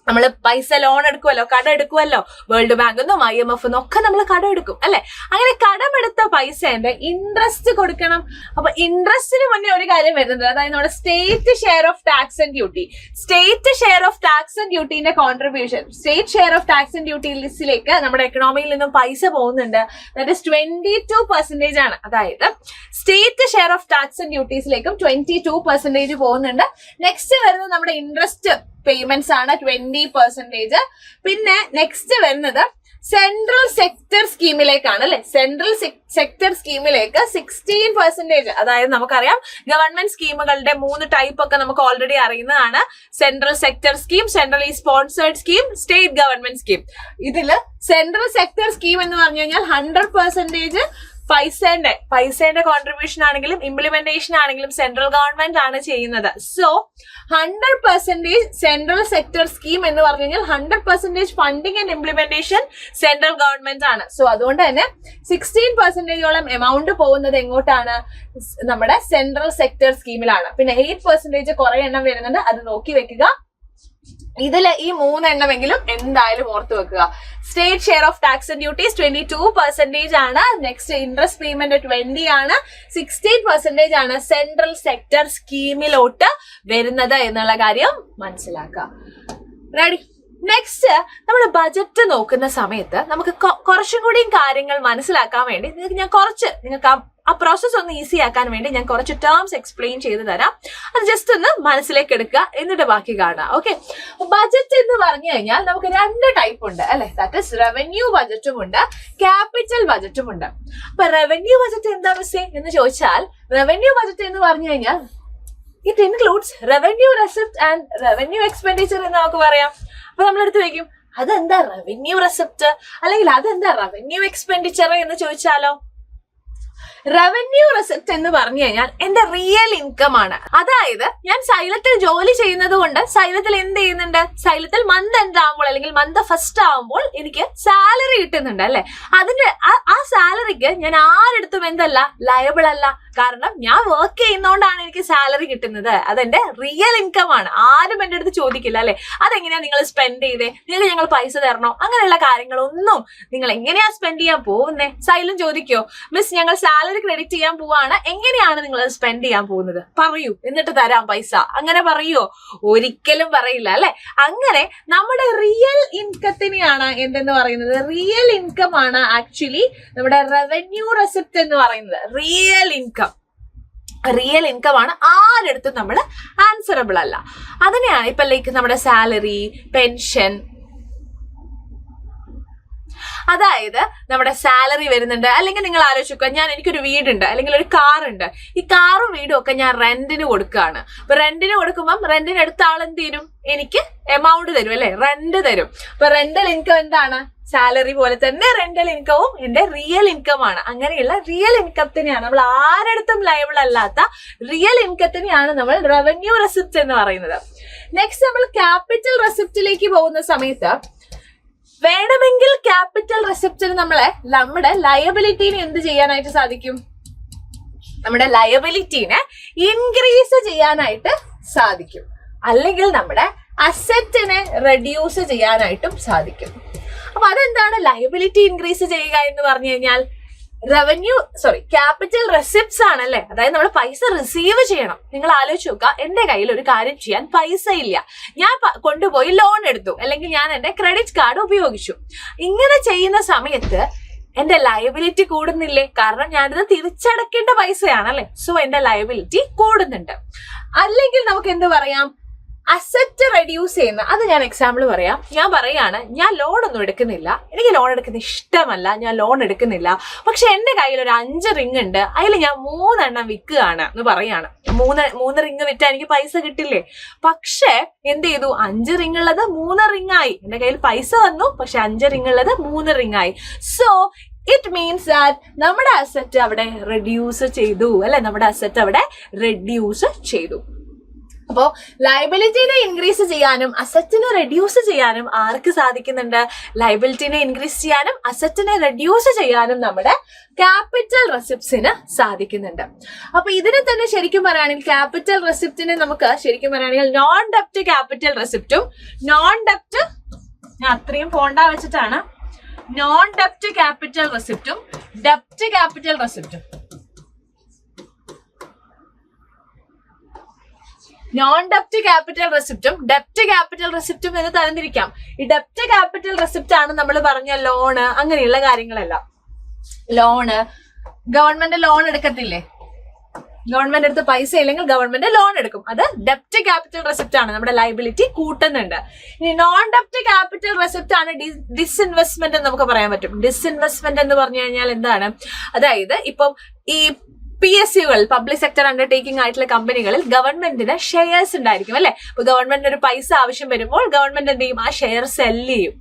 നമ്മൾ പൈസ ലോൺ എടുക്കുമല്ലോ, കടം എടുക്കുമല്ലോ. വേൾഡ് ബാങ്ക് നിന്നും IMF നിന്നും ഒക്കെ നമ്മൾ കടം എടുക്കും അല്ലെ. അങ്ങനെ കടമെടുത്ത പൈസേന്റെ ഇൻട്രസ്റ്റ് കൊടുക്കണം. അപ്പൊ ഇൻട്രസ്റ്റിന് മുന്നേ ഒരു കാര്യം വരുന്നത്, അതായത് നമ്മുടെ state share of tax and duty. State share of tax and ഡ്യൂട്ടിന്റെ contribution, state share of tax and duty ലിസ്റ്റിലേക്ക് നമ്മുടെ എക്കണോമിയിൽ നിന്നും പൈസ പോകുന്നുണ്ട്. ദാറ്റ് ഈസ് 22% ആണ്. അതായത് state share of tax and ഡ്യൂട്ടീസിലേക്കും 22% പോകുന്നുണ്ട്. നെക്സ്റ്റ് വരുന്നത് നമ്മുടെ ഇൻട്രസ്റ്റ് പേയ്മെന്റ്സ് ആണ് 20%. പിന്നെ നെക്സ്റ്റ് വരുന്നത് സെൻട്രൽ സെക്ടർ സ്കീമിലേക്കാണ് അല്ലെ. സെൻട്രൽ സെക്ടർ സ്കീമിലേക്ക് 16%, അതായത് നമുക്കറിയാം ഗവൺമെന്റ് സ്കീമുകളുടെ 3 ടൈപ്പ് ഒക്കെ നമുക്ക് ഓൾറെഡി അറിയുന്നതാണ്. Central sector scheme, centrally sponsored scheme, state government scheme. ഇതില് സെൻട്രൽ സെക്ടർ സ്കീം എന്ന് പറഞ്ഞു കഴിഞ്ഞാൽ 100% പൈസയുടെ കോൺട്രിബ്യൂഷൻ ആണെങ്കിലും ഇംപ്ലിമെന്റേഷൻ ആണെങ്കിലും സെൻട്രൽ ഗവൺമെന്റ് ആണ് ചെയ്യുന്നത്. സോ 100% സെൻട്രൽ സെക്ടർ സ്കീം എന്ന് പറഞ്ഞു കഴിഞ്ഞാൽ 100% funding and implementation central government ആണ്. സോ അതുകൊണ്ട് തന്നെ 16% എമൗണ്ട് പോകുന്നത് എങ്ങോട്ടാണ്? നമ്മുടെ സെൻട്രൽ സെക്ടർ സ്കീമിലാണ്. പിന്നെ 8% കുറെ എണ്ണം വരുന്നുണ്ട്, അത് നോക്കി വെക്കുക. ഇതില് ഈ 3 എണ്ണമെങ്കിലും എന്തായാലും ഓർത്ത് വെക്കുക. State share of tax and duties 22% ആണ്. നെക്സ്റ്റ് ഇൻട്രസ്റ്റ് പേയ്മെന്റ് 20 ആണ്. 16% ആണ് സെൻട്രൽ സെക്ടർ സ്കീമിലോട്ട് വരുന്നത് എന്നുള്ള കാര്യം മനസ്സിലാക്കുക. റെഡി? നെക്സ്റ്റ് നമ്മൾ ബജറ്റ് നോക്കുന്ന സമയത്ത് നമുക്ക് കുറച്ചും കൂടി കാര്യങ്ങൾ മനസ്സിലാക്കാൻ വേണ്ടി നിങ്ങൾക്ക് ആ പ്രോസസ് ഒന്ന് ഈസി ആക്കാൻ വേണ്ടി ഞാൻ കുറച്ച് ടേംസ് എക്സ്പ്ലെയിൻ ചെയ്ത് തരാം. അത് ജസ്റ്റ് ഒന്ന് മനസ്സിലേക്ക് എടുക്കുക, എന്നിട്ട് ബാക്കി കാണുക. ഓക്കെ, ബജറ്റ് എന്ന് പറഞ്ഞു കഴിഞ്ഞാൽ നമുക്ക് 2 ടൈപ്പ് ഉണ്ട് അല്ലെ. ദാറ്റ് ഇസ് റവന്യൂ ബജറ്റും ഉണ്ട്, ക്യാപിറ്റൽ ബജറ്റും ഉണ്ട്. അപ്പൊ റവന്യൂ ബജറ്റ് എന്താ മിസ്സേ എന്ന് ചോദിച്ചാൽ, റവന്യൂ ബജറ്റ് എന്ന് പറഞ്ഞു കഴിഞ്ഞാൽ it includes revenue receipt and revenue expenditure എന്ന് നമുക്ക് പറയാം. അപ്പൊ നമ്മളെടുത്ത് വയ്ക്കും, അതെന്താ റവന്യൂ റെസിപ്റ്റ് അല്ലെങ്കിൽ അതെന്താ റവന്യൂ എക്സ്പെൻഡിച്ചർ എന്ന് ചോദിച്ചാലോ. റവന്യൂ റെസിപ്റ്റ് എന്ന് പറഞ്ഞു കഴിഞ്ഞാൽ എന്റെ റിയൽ ഇൻകം ആണ്. അതായത് ഞാൻ സൈലത്തിൽ ജോലി ചെയ്യുന്നത് കൊണ്ട് സൈലത്തിൽ എന്ത് ചെയ്യുന്നുണ്ട്, സൈലത്തിൽ മന്ത് എൻഡ് ആകുമ്പോൾ അല്ലെങ്കിൽ മന്ത് ഫസ്റ്റ് ആകുമ്പോൾ എനിക്ക് സാലറി കിട്ടുന്നുണ്ട് അല്ലെ. അതിന്റെ ആ സാലറിക്ക് ഞാൻ ആരെടുത്തും എന്തല്ല, ലയബിൾ അല്ല. കാരണം ഞാൻ വർക്ക് ചെയ്യുന്നോണ്ടാണ് എനിക്ക് സാലറി കിട്ടുന്നത്. അതെന്റെ റിയൽ ഇൻകം ആണ്. ആരും എന്റെ അടുത്ത് ചോദിക്കില്ല അല്ലെ, അതെങ്ങനെയാ നിങ്ങൾ സ്പെൻഡ് ചെയ്തേ, നിങ്ങൾക്ക് ഞങ്ങൾ പൈസ തരണോ, അങ്ങനെയുള്ള കാര്യങ്ങളൊന്നും നിങ്ങൾ എങ്ങനെയാ സ്പെൻഡ് ചെയ്യാൻ പോകുന്നേ. സൈലം ചോദിക്കോ, മിസ് ഞങ്ങൾ സാലറി ക്രെഡിറ്റ് ചെയ്യാൻ പോവാണ്, എങ്ങനെയാണ് നിങ്ങൾ സ്പെൻഡ് ചെയ്യാൻ പോകുന്നത്, പറയൂ എന്നിട്ട് തരാം പൈസ, അങ്ങനെ പറയോ? ഒരിക്കലും പറയില്ല അല്ലെ. അങ്ങനെ നമ്മുടെ റിയൽ ഇൻകത്തിനെയാണ് എന്തെന്ന് പറയുന്നത്, റിയൽ ഇൻകം ആണ് ആക്ച്വലി നമ്മുടെ റവന്യൂ റെസിപ്റ്റ് എന്ന് പറയുന്നത്. റിയൽ ഇൻകം ആണ്, ആരെടുത്തും നമ്മൾ ആൻസറബിൾ അല്ല. അതിനെയാണ് ഇപ്പൊ ലൈക്ക് നമ്മുടെ സാലറി, പെൻഷൻ, അതായത് നമ്മുടെ സാലറി വരുന്നുണ്ട്. അല്ലെങ്കിൽ നിങ്ങൾ ആലോചിക്കുക, എനിക്കൊരു വീടുണ്ട് അല്ലെങ്കിൽ ഒരു കാറുണ്ട്, ഈ കാറും വീടും ഒക്കെ ഞാൻ റെന്റിന് കൊടുക്കുകയാണ്. അപ്പൊ റെന്റിന് കൊടുക്കുമ്പോൾ റെന്റിന് എടുത്ത ആൾ എന്ത് തരും, എനിക്ക് എമൗണ്ട് തരും അല്ലെ, റെന്റ് തരും. അപ്പൊ റെന്റൽ ഇൻകം എന്താണ്, സാലറി പോലെ തന്നെ റെന്റൽ ഇൻകവും എന്റെ റിയൽ ഇൻകം ആണ്. അങ്ങനെയുള്ള റിയൽ ഇൻകത്തിനെയാണ് നമ്മൾ ആരെടുത്തും ലയബിൾ അല്ലാത്ത റിയൽ ഇൻകത്തിനെയാണ് നമ്മൾ റവന്യൂ റെസിപ്റ്റ് എന്ന് പറയുന്നത്. നെക്സ്റ്റ് നമ്മൾ ക്യാപിറ്റൽ റെസിപ്റ്റിലേക്ക് പോകുന്ന സമയത്ത് വേണമെങ്കിൽ ക്യാപിറ്റൽ റെസിപ്റ്റിന് നമ്മുടെ ലയബിലിറ്റീനെ എന്ത് ചെയ്യാനായിട്ട് സാധിക്കും, നമ്മുടെ ലയബിലിറ്റീനെ ഇൻക്രീസ് ചെയ്യാനായിട്ട് സാധിക്കും. അല്ലെങ്കിൽ നമ്മുടെ അസറ്റിനെ റെഡ്യൂസ് ചെയ്യാനായിട്ടും സാധിക്കും. അപ്പൊ അതെന്താണ് ലയബിലിറ്റി ഇൻക്രീസ് ചെയ്യുക എന്ന് പറഞ്ഞു കഴിഞ്ഞാൽ, ക്യാപിറ്റൽ റെസിപ്റ്റ്സ് ആണല്ലേ. അതായത് നമ്മൾ പൈസ റിസീവ് ചെയ്യണം. നിങ്ങൾ ആലോചിച്ച് നോക്കുക, എന്റെ കയ്യിൽ ഒരു കാര്യം ചെയ്യാൻ പൈസ ഇല്ല, ഞാൻ കൊണ്ടുപോയി ലോൺ എടുത്തു അല്ലെങ്കിൽ ഞാൻ എന്റെ ക്രെഡിറ്റ് കാർഡ് ഉപയോഗിച്ചു. ഇങ്ങനെ ചെയ്യുന്ന സമയത്ത് എന്റെ ലയബിലിറ്റി കൂടുന്നില്ലേ, കാരണം ഞാനിത് തിരിച്ചടക്കേണ്ട പൈസയാണല്ലേ. സോ എന്റെ ലയബിലിറ്റി കൂടുന്നുണ്ട്. അല്ലെങ്കിൽ നമുക്ക് എന്ത് പറയാം, അസറ്റ് റെഡ്യൂസ് ചെയ്യുന്ന, അത് ഞാൻ എക്സാമ്പിൾ പറയാം. ഞാൻ പറയാണ്, ഞാൻ ലോൺ ഒന്നും എടുക്കുന്നില്ല, എനിക്ക് ലോൺ എടുക്കുന്ന ഇഷ്ടമല്ല, ഞാൻ ലോൺ എടുക്കുന്നില്ല. പക്ഷെ എന്റെ കയ്യിൽ ഒരു 5 റിങ് ഉണ്ട്, അതിൽ ഞാൻ 3 എണ്ണം വിൽക്കുകയാണ് എന്ന് പറയാണ്. 3 റിങ് വിറ്റാൽ എനിക്ക് പൈസ കിട്ടില്ലേ? പക്ഷെ എന്ത് ചെയ്തു, 5 റിങ് ഉള്ളത് 3 റിങ് ആയി. എന്റെ കയ്യിൽ പൈസ വന്നു, പക്ഷെ 5 റിങ് ഉള്ളത് 3 റിങ് ആയി. സോ ഇറ്റ് മീൻസ് ദാറ്റ് നമ്മുടെ അസറ്റ് അവിടെ റെഡ്യൂസ് ചെയ്തു അല്ലെ, നമ്മുടെ അസറ്റ് അവിടെ റെഡ്യൂസ് ചെയ്തു. അപ്പോ ലയബിലിറ്റിനെ ഇൻക്രീസ് ചെയ്യാനും അസറ്റിനെ റെഡ്യൂസ് ചെയ്യാനും ആർക്ക് സാധിക്കുന്നുണ്ട്, ലയബിലിറ്റിനെ ഇൻക്രീസ് ചെയ്യാനും അസറ്റിനെ റെഡ്യൂസ് ചെയ്യാനും നമ്മുടെ ക്യാപിറ്റൽ റെസിപ്റ്റ്സിന് സാധിക്കുന്നുണ്ട്. അപ്പൊ ഇതിനെ തന്നെ ശരിക്കും പറയുകയാണെങ്കിൽ ക്യാപിറ്റൽ റെസിപ്റ്റിനെ നമുക്ക് ശരിക്കും പറയുകയാണെങ്കിൽ നോൺ ഡെപ്റ്റ് ക്യാപിറ്റൽ റെസിപ്റ്റും, നോൺ ഡെപ്റ്റ് ഞാൻ അത്രയും ഫോണ്ട വെച്ചിട്ടാണ്, നോൺ ഡെപ്റ്റ് ക്യാപിറ്റൽ റെസിപ്റ്റും ഡെപ്റ്റ് ക്യാപിറ്റൽ റെസിപ്റ്റും. നോൺ ഡെപ്റ്റ് ക്യാപിറ്റൽ റെസിപ്റ്റും ഡെപ്റ്റ് ക്യാപിറ്റൽ റെസിപ്റ്റും എന്ന് തരംതിരിക്കാം. ഈ ഡെപ്റ്റ് ക്യാപിറ്റൽ റെസിപ്റ്റ് ആണ് നമ്മൾ പറഞ്ഞ ലോണ്, അങ്ങനെയുള്ള കാര്യങ്ങളെല്ലാം. ലോണ്, ഗവൺമെന്റ് ലോൺ എടുക്കത്തില്ലേ, ഗവൺമെന്റ് അടുത്ത് പൈസ ഇല്ലെങ്കിൽ ഗവൺമെന്റ് ലോൺ എടുക്കും. അത് ഡെപ്റ്റ് ക്യാപിറ്റൽ റെസിപ്റ്റ് ആണ്, നമ്മുടെ ലയബിലിറ്റി കൂട്ടുന്നുണ്ട്. ഇനി നോൺ ഡെപ്റ്റ് ക്യാപിറ്റൽ റെസിപ്റ്റ് ആണ് ഡിസ്ഇൻവെസ്റ്റ്മെന്റ് എന്ന് നമുക്ക് പറയാൻ പറ്റും. ഡിസ്ഇൻവെസ്റ്റ്മെന്റ് എന്ന് പറഞ്ഞു കഴിഞ്ഞാൽ എന്താണ്? അതായത് ഇപ്പം ഈ PSUകൾ, പബ്ലിക് സെക്ടർ അണ്ടർടേക്കിംഗ് ആയിട്ടുള്ള കമ്പനികളിൽ ഗവൺമെന്റിന് ഷെയർസ് ഉണ്ടായിരിക്കും അല്ലെ. അപ്പൊ ഗവൺമെന്റിന് ഒരു പൈസ ആവശ്യം വരുമ്പോൾ ഗവൺമെന്റ് എന്ത് ചെയ്യും? ആ ഷെയർ സെല് ചെയ്യും.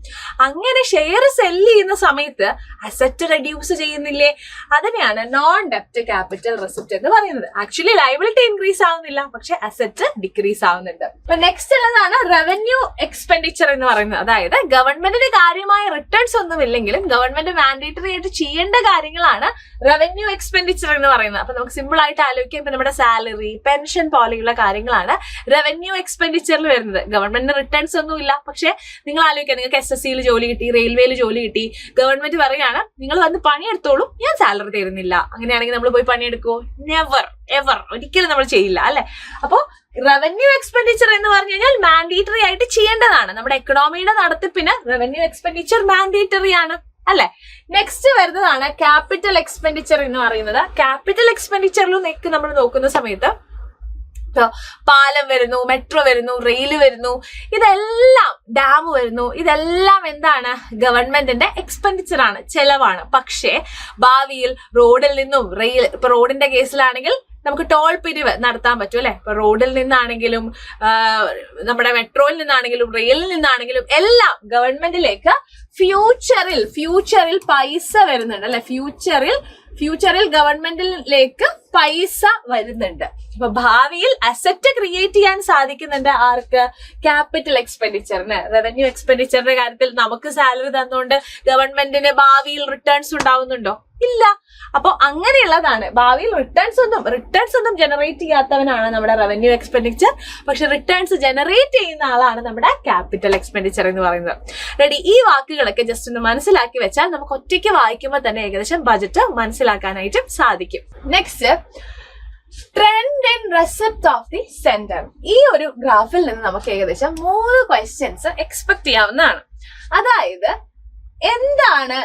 അങ്ങനെ ഷെയർ സെല് ചെയ്യുന്ന സമയത്ത് അസറ്റ് റെഡ്യൂസ് ചെയ്യുന്നില്ലേ? അതിനെയാണ് നോൺ ഡെപ്റ്റ് ക്യാപിറ്റൽ റെസിപ്റ്റ് എന്ന് പറയുന്നത്. ആക്ച്വലി ലയബിലിറ്റി ഇൻക്രീസ് ആവുന്നില്ല, പക്ഷെ അസറ്റ് ഡിക്രീസ് ആവുന്നുണ്ട്. അപ്പൊ നെക്സ്റ്റ് ഉള്ളതാണ് റവന്യൂ എക്സ്പെൻഡിച്ചർ എന്ന് പറയുന്നത്. അതായത് ഗവൺമെന്റിന് കാര്യമായ റിട്ടേൺസ് ഒന്നും ഇല്ലെങ്കിലും ഗവൺമെന്റ് മാൻഡേറ്ററി ആയിട്ട് ചെയ്യേണ്ട കാര്യങ്ങളാണ് റവന്യൂ എക്സ്പെൻഡിച്ചർ എന്ന് പറയുന്നത്. അപ്പൊ നമുക്ക് സിമ്പിൾ ആയിട്ട് ആലോചിക്കാം. ഇപ്പൊ നമ്മുടെ സാലറി, പെൻഷൻ പോലെയുള്ള കാര്യങ്ങളാണ് റവന്യൂ എക്സ്പെൻഡിച്ചറിൽ വരുന്നത്. ഗവൺമെന്റിന് റിട്ടേൺസ് ഒന്നും ഇല്ല, പക്ഷെ നിങ്ങൾ ആലോചിക്കാം, നിങ്ങൾക്ക് SSCയിൽ ജോലി കിട്ടി, റെയിൽവേയിൽ ജോലി കിട്ടി, ഗവൺമെന്റ് പറയാണ് നിങ്ങൾ വന്ന് പണിയെടുത്തോളൂ, ഞാൻ സാലറി തരുന്നില്ല. അങ്ങനെയാണെങ്കിൽ നമ്മൾ പോയി പണിയെടുക്കുമോ? നെവർ എവർ, ഒരിക്കലും നമ്മൾ ചെയ്യില്ല അല്ലെ. അപ്പോ റവന്യൂ എക്സ്പെൻഡിച്ചർ എന്ന് പറഞ്ഞു കഴിഞ്ഞാൽ മാൻഡേറ്ററി ആയിട്ട് ചെയ്യേണ്ടതാണ്. നമ്മുടെ എക്കണോമിയുടെ നടത്തിപ്പിന് റവന്യൂ എക്സ്പെൻഡിച്ചർ മാൻഡേറ്ററി ആണ് അല്ലെ. നെക്സ്റ്റ് വരുന്നതാണ് ക്യാപിറ്റൽ എക്സ്പെൻഡിച്ചർ എന്ന് പറയുന്നത്. ക്യാപിറ്റൽ എക്സ്പെൻഡിച്ചറിലും നമ്മൾ നോക്കുന്ന സമയത്ത് പാലം വരുന്നു, മെട്രോ വരുന്നു, റെയിൽ വരുന്നു, ഇതെല്ലാം ഡാം വരുന്നു, ഇതെല്ലാം എന്താണ്? ഗവൺമെന്റിന്റെ എക്സ്പെൻഡിച്ചർ ആണ്, ചെലവാണ്. പക്ഷേ ഭാവിയിൽ റോഡിൽ നിന്നും ഇപ്പൊ റോഡിന്റെ കേസിലാണെങ്കിൽ നമുക്ക് ടോൾ പിരിവ് നടത്താൻ പറ്റും അല്ലെ. ഇപ്പൊ റോഡിൽ നിന്നാണെങ്കിലും നമ്മുടെ മെട്രോയിൽ നിന്നാണെങ്കിലും റെയിലിൽ നിന്നാണെങ്കിലും എല്ലാം ഗവൺമെന്റിലേക്ക് ഫ്യൂച്ചറിൽ പൈസ വരുന്നുണ്ട് അല്ലെ. ഫ്യൂച്ചറിൽ ഗവൺമെന്റിലേക്ക് പൈസ വരുന്നുണ്ട്. അപ്പൊ ഭാവിയിൽ അസറ്റ് ക്രിയേറ്റ് ചെയ്യാൻ സാധിക്കുന്നുണ്ട് ആർക്ക്? ക്യാപിറ്റൽ എക്സ്പെൻഡിച്ചറിന്. റവന്യൂ എക്സ്പെൻഡിച്ചറിന്റെ കാര്യത്തിൽ നമുക്ക് സാലറി തന്നുകൊണ്ട് ഗവൺമെന്റിന് ഭാവിയിൽ റിട്ടേൺസ് ഉണ്ടാവുന്നുണ്ടോ? ഇല്ല. അപ്പൊ അങ്ങനെയുള്ളതാണ്. ഭാവിയിൽ റിട്ടേൺസ് ഒന്നും ജനറേറ്റ് ചെയ്യാത്തവനാണ് നമ്മുടെ റവന്യൂ എക്സ്പെൻഡിച്ചർ. പക്ഷെ റിട്ടേൺസ് ജനറേറ്റ് ചെയ്യുന്ന ആളാണ് നമ്മുടെ ക്യാപിറ്റൽ എക്സ്പെൻഡിച്ചർ എന്ന് പറയുന്നത്. റെഡി? ഈ വാക്കുകളൊക്കെ ജസ്റ്റ് ഒന്ന് മനസ്സിലാക്കി വെച്ചാൽ നമുക്ക് ഒറ്റയ്ക്ക് വായിക്കുമ്പോൾ തന്നെ ഏകദേശം ബജറ്റ് മനസ്സിലാക്കാനായിട്ടും സാധിക്കും. Next, trend and receipt of the centre. ഈ ഒരു ഗ്രാഫിൽ നിന്ന് നമുക്ക് ഏകദേശം 3 ക്വസ്റ്റ്യൻസ് എക്സ്പെക്ട് ചെയ്യാവുന്നതാണ്. അതായത് എന്താണ്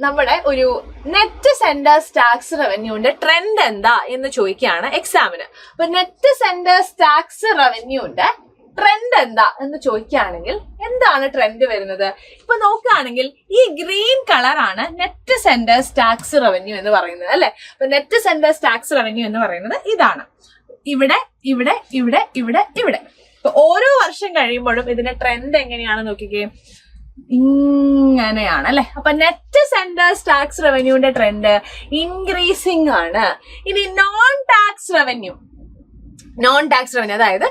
നമ്മുടെ ഒരു നെറ്റ് സെന്റേഴ്സ് ടാക്സ് റവന്യൂന്റെ ട്രെൻഡ് എന്താ എന്ന് ചോദിക്കുകയാണ് എക്സാമിന്. അപ്പൊ നെറ്റ് സെന്റേഴ്സ് ടാക്സ് റവന്യൂന്റെ ട്രെൻഡ് എന്താ എന്ന് ചോദിക്കുകയാണെങ്കിൽ എന്താണ് ട്രെൻഡ് വരുന്നത്? ഇപ്പൊ നോക്കുകയാണെങ്കിൽ ഈ ഗ്രീൻ കളറാണ് നെറ്റ് സെന്റേഴ്സ് ടാക്സ് റവന്യൂ എന്ന് പറയുന്നത് അല്ലെ. അപ്പൊ നെറ്റ് സെന്റേഴ്സ് ടാക്സ് റവന്യൂ എന്ന് പറയുന്നത് ഇതാണ്. ഇവിടെ ഇവിടെ ഇവിടെ ഇവിടെ ഇവിടെ. ഇപ്പൊ ഓരോ വർഷം കഴിയുമ്പോഴും ഇതിന്റെ ട്രെൻഡ് എങ്ങനെയാണ് നോക്കിക്കേ, ഇങ്ങനെയാണ് അല്ലെ. അപ്പൊ നെറ്റ് സെന്റേഴ്സ് ടാക്സ് റവന്യൂന്റെ ട്രെൻഡ് ഇൻക്രീസിംഗ് ആണ്. ഇനി നോൺ ടാക്സ് റവന്യൂ, അതായത്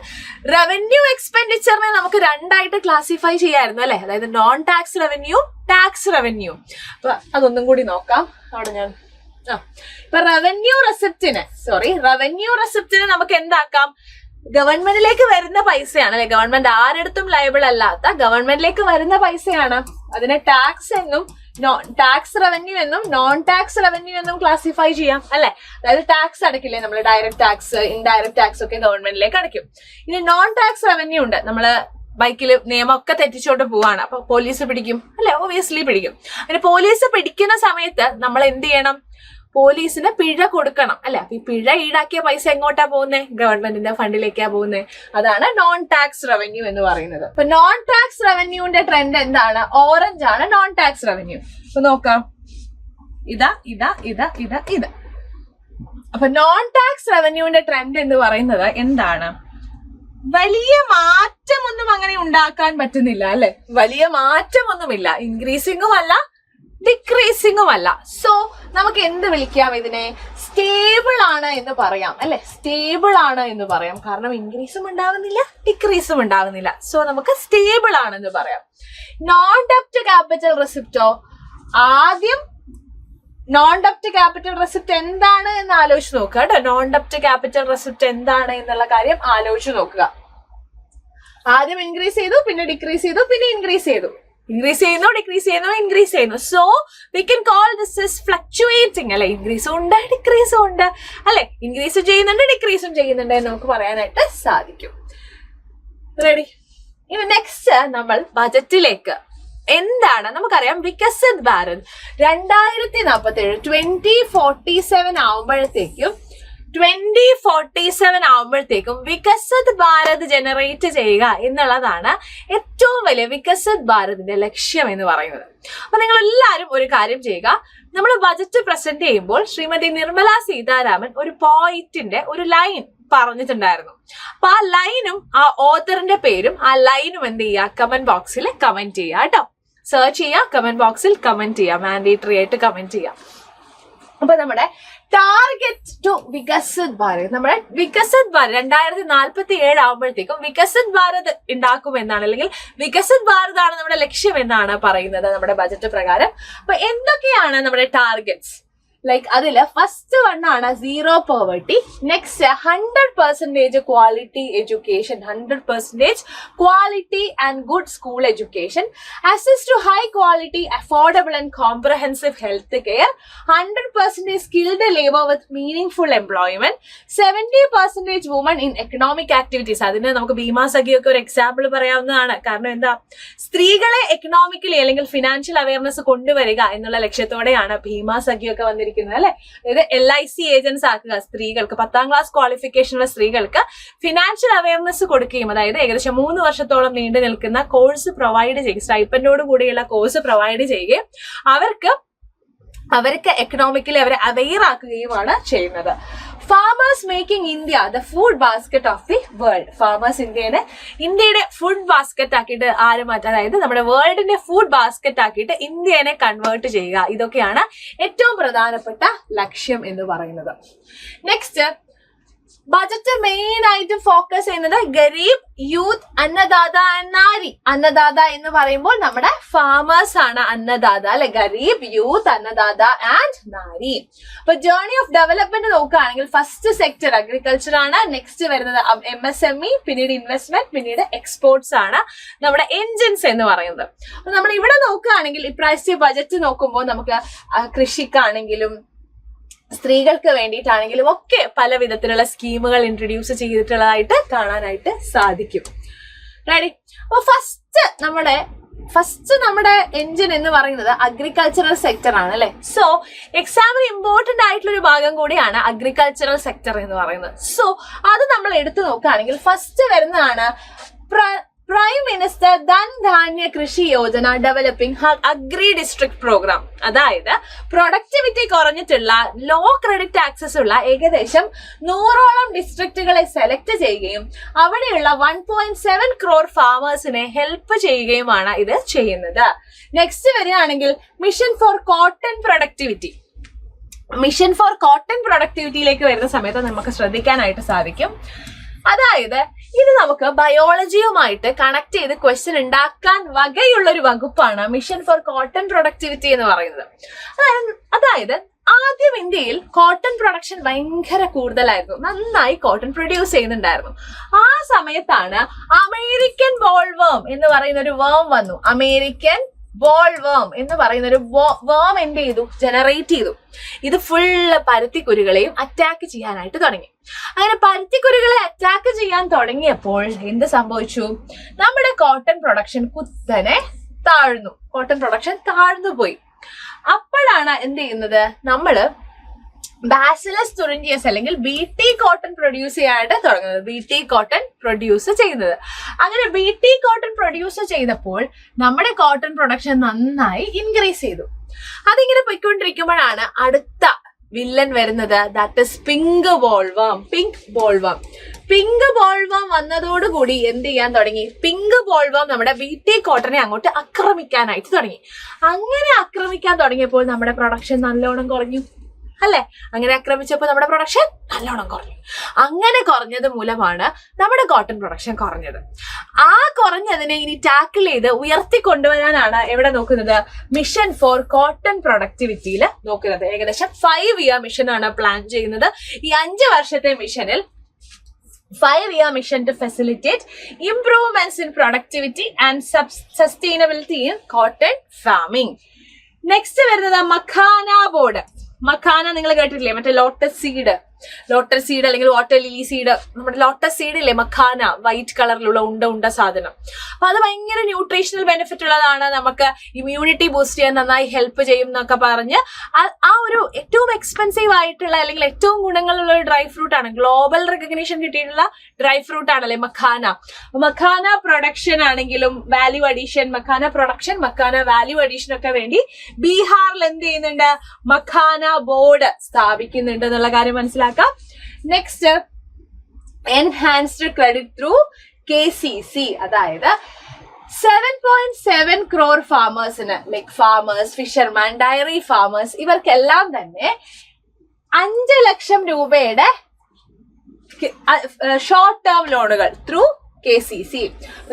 റവന്യൂ എക്സ്പെൻഡിച്ചറിനെ നമുക്ക് രണ്ടായിട്ട് ക്ലാസിഫൈ ചെയ്യായിരുന്നു അല്ലെ. അതായത് non tax revenue, tax revenue. അപ്പൊ അതൊന്നും കൂടി നോക്കാം. അവിടെ ഞാൻ ഇപ്പൊ റവന്യൂ റെസിപ്റ്റിന് നമുക്ക് എന്താക്കാം? ഗവൺമെന്റിലേക്ക് വരുന്ന പൈസയാണ് അല്ലെ. ഗവൺമെന്റ് ആരെടുത്തും ലയബിൾ അല്ലാത്ത ഗവൺമെന്റിലേക്ക് വരുന്ന പൈസയാണ്. അതിനെ ടാക്സ് എന്നും ടാക്സ് റവന്യൂ എന്നും നോൺ ടാക്സ് റവന്യൂ എന്നും ക്ലാസിഫൈ ചെയ്യാം അല്ലെ. അതായത് ടാക്സ് അടക്കില്ലേ നമ്മൾ, ഡയറക്റ്റ് ടാക്സ്, ഇൻഡയറക്റ്റ് ടാക്സ് ഒക്കെ ഗവൺമെന്റിലേക്ക് അടയ്ക്കും. ഇനി നോൺ ടാക്സ് റവന്യൂ ഉണ്ട്. നമ്മള് ബൈക്കിൽ നിയമമൊക്കെ തെറ്റിച്ചോണ്ട് പോവാണ്, അപ്പൊ പോലീസ് പിടിക്കും അല്ലെ. ഒബിയസ്ലി പിടിക്കും. അങ്ങനെ പോലീസ് പിടിക്കുന്ന സമയത്ത് നമ്മൾ എന്ത് ചെയ്യണം? പോലീസിന് പിഴ കൊടുക്കണം അല്ലെ. അപ്പൊ ഈ പിഴ ഈടാക്കിയ പൈസ എങ്ങോട്ടാ പോകുന്നേ? ഗവൺമെന്റിന്റെ ഫണ്ടിലേക്കാ പോകുന്നേ. അതാണ് നോൺ ടാക്സ് റവന്യൂ എന്ന് പറയുന്നത്. അപ്പൊ നോൺ ടാക്സ് റവന്യൂന്റെ ട്രെൻഡ് എന്താണ്? ഓറഞ്ച് ആണ് നോൺ ടാക്സ് റവന്യൂ. അപ്പൊ നോക്കാം, ഇതാ. അപ്പൊ നോൺ ടാക്സ് റവന്യൂന്റെ ട്രെൻഡ് എന്ന് പറയുന്നത് എന്താണ്? വലിയ മാറ്റമൊന്നും അങ്ങനെ ഉണ്ടാക്കാൻ പറ്റുന്നില്ല അല്ലെ. വലിയ മാറ്റമൊന്നുമില്ല. ഇൻക്രീസിംഗും അല്ല, ഡിക്രീസിംഗും അല്ല. സോ നമുക്ക് എന്ത് വിളിക്കാം ഇതിനെ? സ്റ്റേബിൾ ആണ് എന്ന് പറയാം അല്ലെ. സ്റ്റേബിൾ ആണ് എന്ന് പറയാം. കാരണം ഇൻക്രീസും ഉണ്ടാകുന്നില്ല, ഡിക്രീസും ഉണ്ടാകുന്നില്ല. സോ നമുക്ക് സ്റ്റേബിൾ ആണെന്ന് പറയാം. നോൺ ഡെപ്റ്റ് ക്യാപിറ്റൽ റെസിപ്റ്റോ? ആദ്യം നോൺ ഡെപ്റ്റ് ക്യാപിറ്റൽ റെസിപ്റ്റ് എന്താണ് എന്ന് ആലോചിച്ച് നോക്കുക കേട്ടോ. നോൺ ഡെപ്റ്റ് ക്യാപിറ്റൽ റെസിപ്റ്റ് എന്താണ് എന്നുള്ള കാര്യം ആലോചിച്ച് നോക്കുക. ആദ്യം ഇൻക്രീസ് ചെയ്തു, പിന്നെ ഡിക്രീസ് ചെയ്തു, പിന്നെ ഇൻക്രീസ് ചെയ്യുന്നു, ഡിക്രീസ് ചെയ്യുന്നു. So we can call this is fluctuating അല്ലെ. ഇൻക്രീസും ഉണ്ട്, ഡിക്രീസും ഉണ്ട് അല്ലെ. ഇൻക്രീസും ചെയ്യുന്നുണ്ട്, ഡിക്രീസും ചെയ്യുന്നുണ്ട് എന്ന് നമുക്ക് പറയാനായിട്ട് സാധിക്കും. റെഡി? ഇനി നെക്സ്റ്റ് നമ്മൾ ബജറ്റിലേക്ക്. എന്താണ് നമുക്കറിയാം? വികസിത് ഭാരത് 2047 2047 ആവുമ്പോഴത്തേക്കും 2047 ആവുമ്പോഴത്തേക്കും വികസിത് ഭാരത് ജനറേറ്റ് ചെയ്യുക എന്നുള്ളതാണ് ഏറ്റവും വലിയ വികസിത് ഭാരതിന്റെ ലക്ഷ്യം എന്ന് പറയുന്നത്. അപ്പൊ നിങ്ങൾ എല്ലാവരും ഒരു കാര്യം ചെയ്യുക. നമ്മൾ ബജറ്റ് പ്രസന്റ് ചെയ്യുമ്പോൾ ശ്രീമതി നിർമ്മല സീതാരാമൻ ഒരു പോയിന്റിന്റെ ഒരു ലൈൻ പറഞ്ഞിട്ടുണ്ടായിരുന്നു. അപ്പൊ ആ ലൈനും ആ ഓതറിന്റെ പേരും ആ ലൈനും എന്ത് ചെയ്യുക, കമന്റ് ബോക്സിൽ കമന്റ് ചെയ്യുക കേട്ടോ. സെർച്ച് ചെയ്യുക, കമന്റ് ബോക്സിൽ കമന്റ് ചെയ്യുക, മാൻഡേറ്ററി ആയിട്ട് കമന്റ് ചെയ്യുക. അപ്പൊ നമ്മുടെ ടാർഗറ്റ് ടു വികസിത് ഭാരത്, നമ്മുടെ വികസിത് ഭാരത് 2047 ആവുമ്പോഴത്തേക്കും വികസിത് ഭാരത് ഉണ്ടാക്കുമെന്നാണ്, അല്ലെങ്കിൽ വികസിത് ഭാരത് ആണ് നമ്മുടെ ലക്ഷ്യം എന്നാണ് പറയുന്നത് നമ്മുടെ ബജറ്റ് പ്രകാരം. അപ്പൊ എന്തൊക്കെയാണ് നമ്മുടെ ടാർഗറ്റ്സ്? ലൈക്ക് അതില് ഫസ്റ്റ് വൺ ആണ് zero poverty. Next 100% quality education, 100% quality and good school education, access to high quality affordable and comprehensive health care, 100% skilled labor with meaningful employment, 70% women in economic activities. അതിന് നമുക്ക് ഭീമാ സഖിയൊക്കെ ഒരു example പറയാവുന്നതാണ്. കാരണം എന്താ, സ്ത്രീകളെ economically അല്ലെങ്കിൽ financial awareness കൊണ്ടുവരിക എന്നുള്ള ലക്ഷ്യത്തോടെയാണ് ഭീമാ സഖിയൊക്കെ വന്നിരിക്കുന്നത് അല്ലെ. അതായത് LIC ഏജൻസ് ആക്കുക, സ്ത്രീകൾക്ക് 10ാം ക്ലാസ് ക്വാളിഫിക്കേഷനുള്ള സ്ത്രീകൾക്ക് ഫിനാൻഷ്യൽ അവയർനെസ് കൊടുക്കുകയും, അതായത് ഏകദേശം 3 വർഷത്തോളം നീണ്ടു നിൽക്കുന്ന കോഴ്സ് പ്രൊവൈഡ് ചെയ്യുക, സ്റ്റൈപ്പൻഡോട് കൂടിയുള്ള കോഴ്സ് പ്രൊവൈഡ് ചെയ്യുകയും അവർക്ക് എക്കണോമിക്കലി അവരെ അവെയർ ആക്കുകയുമാണ് ചെയ്യുന്നത്. Farmers making India the food basket of the world. Farmers ഇന്ത്യയുടെ ഫുഡ് ബാസ്ക്കറ്റ് ആക്കിയിട്ട് ആര് മാറ്റാം, അതായത് നമ്മുടെ വേൾഡിന്റെ ഫുഡ് ബാസ്ക്കറ്റ് ആക്കിയിട്ട് ഇന്ത്യനെ കൺവേർട്ട് ചെയ്യുക. ഇതൊക്കെയാണ് ഏറ്റവും പ്രധാനപ്പെട്ട ലക്ഷ്യം എന്ന് പറയുന്നത്. നെക്സ്റ്റ്, ബജറ്റ് മെയിൻ ആയിട്ട് ഫോക്കസ് ചെയ്യുന്നത് ഗരീബ്, യൂത്ത്, അന്നദാത ആൻഡ് നാരി. അന്നദാത എന്ന് പറയുമ്പോൾ നമ്മുടെ ഫാമേഴ്സ് ആണ് അന്നദാത അല്ലെ. ഗരീബ്, യൂത്ത്, അന്നദാത ആൻഡ് നാരി. അപ്പൊ ജേർണി ഓഫ് ഡെവലപ്മെന്റ് നോക്കുകയാണെങ്കിൽ ഫസ്റ്റ് സെക്ടർ അഗ്രികൾച്ചർ ആണ്, നെക്സ്റ്റ് വരുന്നത് MSME, പിന്നീട് ഇൻവെസ്റ്റ്മെന്റ്, പിന്നീട് എക്സ്പോർട്സ് ആണ് നമ്മുടെ എൻജിൻസ് എന്ന് പറയുന്നത്. അപ്പൊ നമ്മൾ ഇവിടെ നോക്കുകയാണെങ്കിൽ ഇപ്രാവശ്യത്തെ ബജറ്റ് നോക്കുമ്പോൾ നമുക്ക് കൃഷിക്കാണെങ്കിലും സ്ത്രീകൾക്ക് വേണ്ടിയിട്ടാണെങ്കിലും ഒക്കെ പല വിധത്തിലുള്ള സ്കീമുകൾ ഇൻട്രൊഡ്യൂസ് ചെയ്തിട്ടുള്ളതായിട്ട് കാണാനായിട്ട് സാധിക്കും. റെഡി? അപ്പൊ ഫസ്റ്റ് നമ്മുടെ എൻജിൻ എന്ന് പറയുന്നത് അഗ്രികൾച്ചറൽ സെക്ടർ ആണ് അല്ലെ. സോ എക്സാമിന് ഇമ്പോർട്ടന്റ് ആയിട്ടുള്ള ഒരു ഭാഗം കൂടിയാണ് അഗ്രികൾച്ചറൽ സെക്ടർ എന്ന് പറയുന്നത്. സോ അത് നമ്മൾ എടുത്തു നോക്കുകയാണെങ്കിൽ ഫസ്റ്റ് വരുന്നതാണ് prime minister Dhan Dhaanya Krishi Yojana developing agri district programme. അതായത് പ്രൊഡക്ടിവിറ്റി കുറഞ്ഞിട്ടുള്ള ലോ ക്രെഡിറ്റ് ആക്സസ് ഉള്ള ഏകദേശം 100ഓളം ഡിസ്ട്രിക്റ്റുകളെ സെലക്ട് ചെയ്യുകയും അവിടെയുള്ള 1.7 crore ഫാമേഴ്സിനെ ഹെൽപ്പ് ചെയ്യുകയുമാണ് ഇത് ചെയ്യുന്നത്. നെക്സ്റ്റ് വരികയാണെങ്കിൽ mission for cotton productivity. Mission for cotton പ്രൊഡക്ടിവിറ്റിയിലേക്ക് വരുന്ന സമയത്ത് നമുക്ക് ശ്രദ്ധിക്കാനായിട്ട് സാധിക്കും. അതായത് ഇത് നമുക്ക് ബയോളജിയുമായിട്ട് കണക്ട് ചെയ്ത് ക്വസ്റ്റ്യൻ ഉണ്ടാക്കാൻ വകയുള്ള ഒരു വകുപ്പാണ് മിഷൻ ഫോർ കോട്ടൺ പ്രൊഡക്ടിവിറ്റി എന്ന് പറയുന്നത്. അതായത് ആദ്യം ഇന്ത്യയിൽ കോട്ടൺ പ്രൊഡക്ഷൻ ഭയങ്കര കൂടുതലായിരുന്നു, നന്നായി കോട്ടൺ പ്രൊഡ്യൂസ് ചെയ്യുന്നുണ്ടായിരുന്നു. ആ സമയത്താണ് അമേരിക്കൻ ബോൾവേം എന്ന് പറയുന്ന ഒരു വേം വന്നു. അമേരിക്കൻ ബോൾവേം എന്ന് പറയുന്ന ഒരു വേം എന്ത് ചെയ്തു, ജനറേറ്റ് ചെയ്തു. ഇത് ഫുള്ള് പരുത്തിക്കുരുകളെയും അറ്റാക്ക് ചെയ്യാനായിട്ട് തുടങ്ങി. അങ്ങനെ പരുത്തിക്കുരുകളെ അറ്റാക്ക് ചെയ്യാൻ തുടങ്ങിയപ്പോൾ എന്ത് സംഭവിച്ചു, നമ്മുടെ കോട്ടൺ പ്രൊഡക്ഷൻ കുത്തനെ താഴ്ന്നു. കോട്ടൺ പ്രൊഡക്ഷൻ താഴ്ന്നു പോയി. അപ്പോഴാണ് എന്ത് ചെയ്യുന്നത്, നമ്മള് ബാസിലസ് തുറിഞ്ചിയസ് അല്ലെങ്കിൽ BT കോട്ടൺ പ്രൊഡ്യൂസ് ചെയ്യാനായിട്ട് തുടങ്ങുന്നത്. BT കോട്ടൺ പ്രൊഡ്യൂസ് ചെയ്യുന്നത്. അങ്ങനെ BT കോട്ടൺ പ്രൊഡ്യൂസ് ചെയ്തപ്പോൾ നമ്മുടെ കോട്ടൺ പ്രൊഡക്ഷൻ നന്നായി ഇൻക്രീസ് ചെയ്തു. അതിങ്ങനെ പോയിക്കൊണ്ടിരിക്കുമ്പോഴാണ് അടുത്ത വില്ലൻ വരുന്നത്, ദാറ്റ് ഇസ് പിങ്ക് ബോൾവേം. പിങ്ക് ബോൾവേം വന്നതോടുകൂടി എന്ത് ചെയ്യാൻ തുടങ്ങി, പിങ്ക് ബോൾവേം നമ്മുടെ BT കോട്ടനെ അങ്ങോട്ട് ആക്രമിക്കാനായിട്ട് തുടങ്ങി. അങ്ങനെ ആക്രമിക്കാൻ തുടങ്ങിയപ്പോൾ നമ്മുടെ പ്രൊഡക്ഷൻ നല്ലോണം കുറഞ്ഞു അല്ലെ. അങ്ങനെ ആക്രമിച്ചപ്പോൾ നമ്മുടെ പ്രൊഡക്ഷൻ നല്ലോണം കുറഞ്ഞു. അങ്ങനെ കുറഞ്ഞത് മൂലമാണ് നമ്മുടെ കോട്ടൺ പ്രൊഡക്ഷൻ കുറഞ്ഞത്. ആ കുറഞ്ഞതിനെ ഇനി ടാക്കിൾ ചെയ്ത് ഉയർത്തിക്കൊണ്ടുവരാനാണ് എവിടെ നോക്കുന്നത്, മിഷൻ ഫോർ കോട്ടൺ പ്രൊഡക്ടിവിറ്റിയിൽ നോക്കുന്നത്. ഏകദേശം 5 year മിഷനാണ് പ്ലാൻ ചെയ്യുന്നത്. ഈ 5 വർഷത്തെ മിഷനിൽ 5 year mission to facilitate improvements in productivity and sustainability in cotton farming. Next വരുന്നത് മഖാന ബോർഡ്. മഖാന നിങ്ങൾ കേട്ടിട്ടില്ലേ, മറ്റേ ലോട്ടസ് സീഡ്. ലോട്ടസ് സീഡ് അല്ലെങ്കിൽ വാട്ടർ ലിലി സീഡ്, നമ്മുടെ ലോട്ടസ് സീഡ് ഇല്ലേ, മഖാന, വൈറ്റ് കളറിലുള്ള ഉണ്ട സാധനം. അപ്പൊ അത് ഭയങ്കര ന്യൂട്രീഷണൽ ബെനിഫിറ്റ് ഉള്ളതാണ്, നമുക്ക് ഇമ്മ്യൂണിറ്റി ബൂസ്റ്റ് ചെയ്യാൻ നന്നായി ഹെൽപ്പ് ചെയ്യും എന്നൊക്കെ പറഞ്ഞ് ആ ഒരു ഏറ്റവും എക്സ്പെൻസീവ് ആയിട്ടുള്ള അല്ലെങ്കിൽ ഏറ്റവും ഗുണങ്ങളുള്ള ഒരു ഡ്രൈ ഫ്രൂട്ട് ആണ്, ഗ്ലോബൽ റെക്കഗ്നീഷൻ കിട്ടിയിട്ടുള്ള ഡ്രൈ ഫ്രൂട്ട് ആണല്ലേ മഖാന. മഖാന പ്രൊഡക്ഷൻ ആണെങ്കിലും value addition, makhana production, makhana value addition ഒക്കെ വേണ്ടി ബീഹാറിൽ എന്ത് ചെയ്യുന്നുണ്ട്, മഖാന ബോർഡ് സ്ഥാപിക്കുന്നുണ്ട് എന്നുള്ള കാര്യം മനസ്സിലാക്കാം. Next, enhanced credit through KCC, അതായത് 7.7 crore ഫാമേഴ്സിന്, like farmers, fisherman, dairy farmers, ഇവർക്കെല്ലാം തന്നെ 5 ലക്ഷം രൂപയുടെ ഷോർട്ട് ടേം ലോണുകൾ through KCC,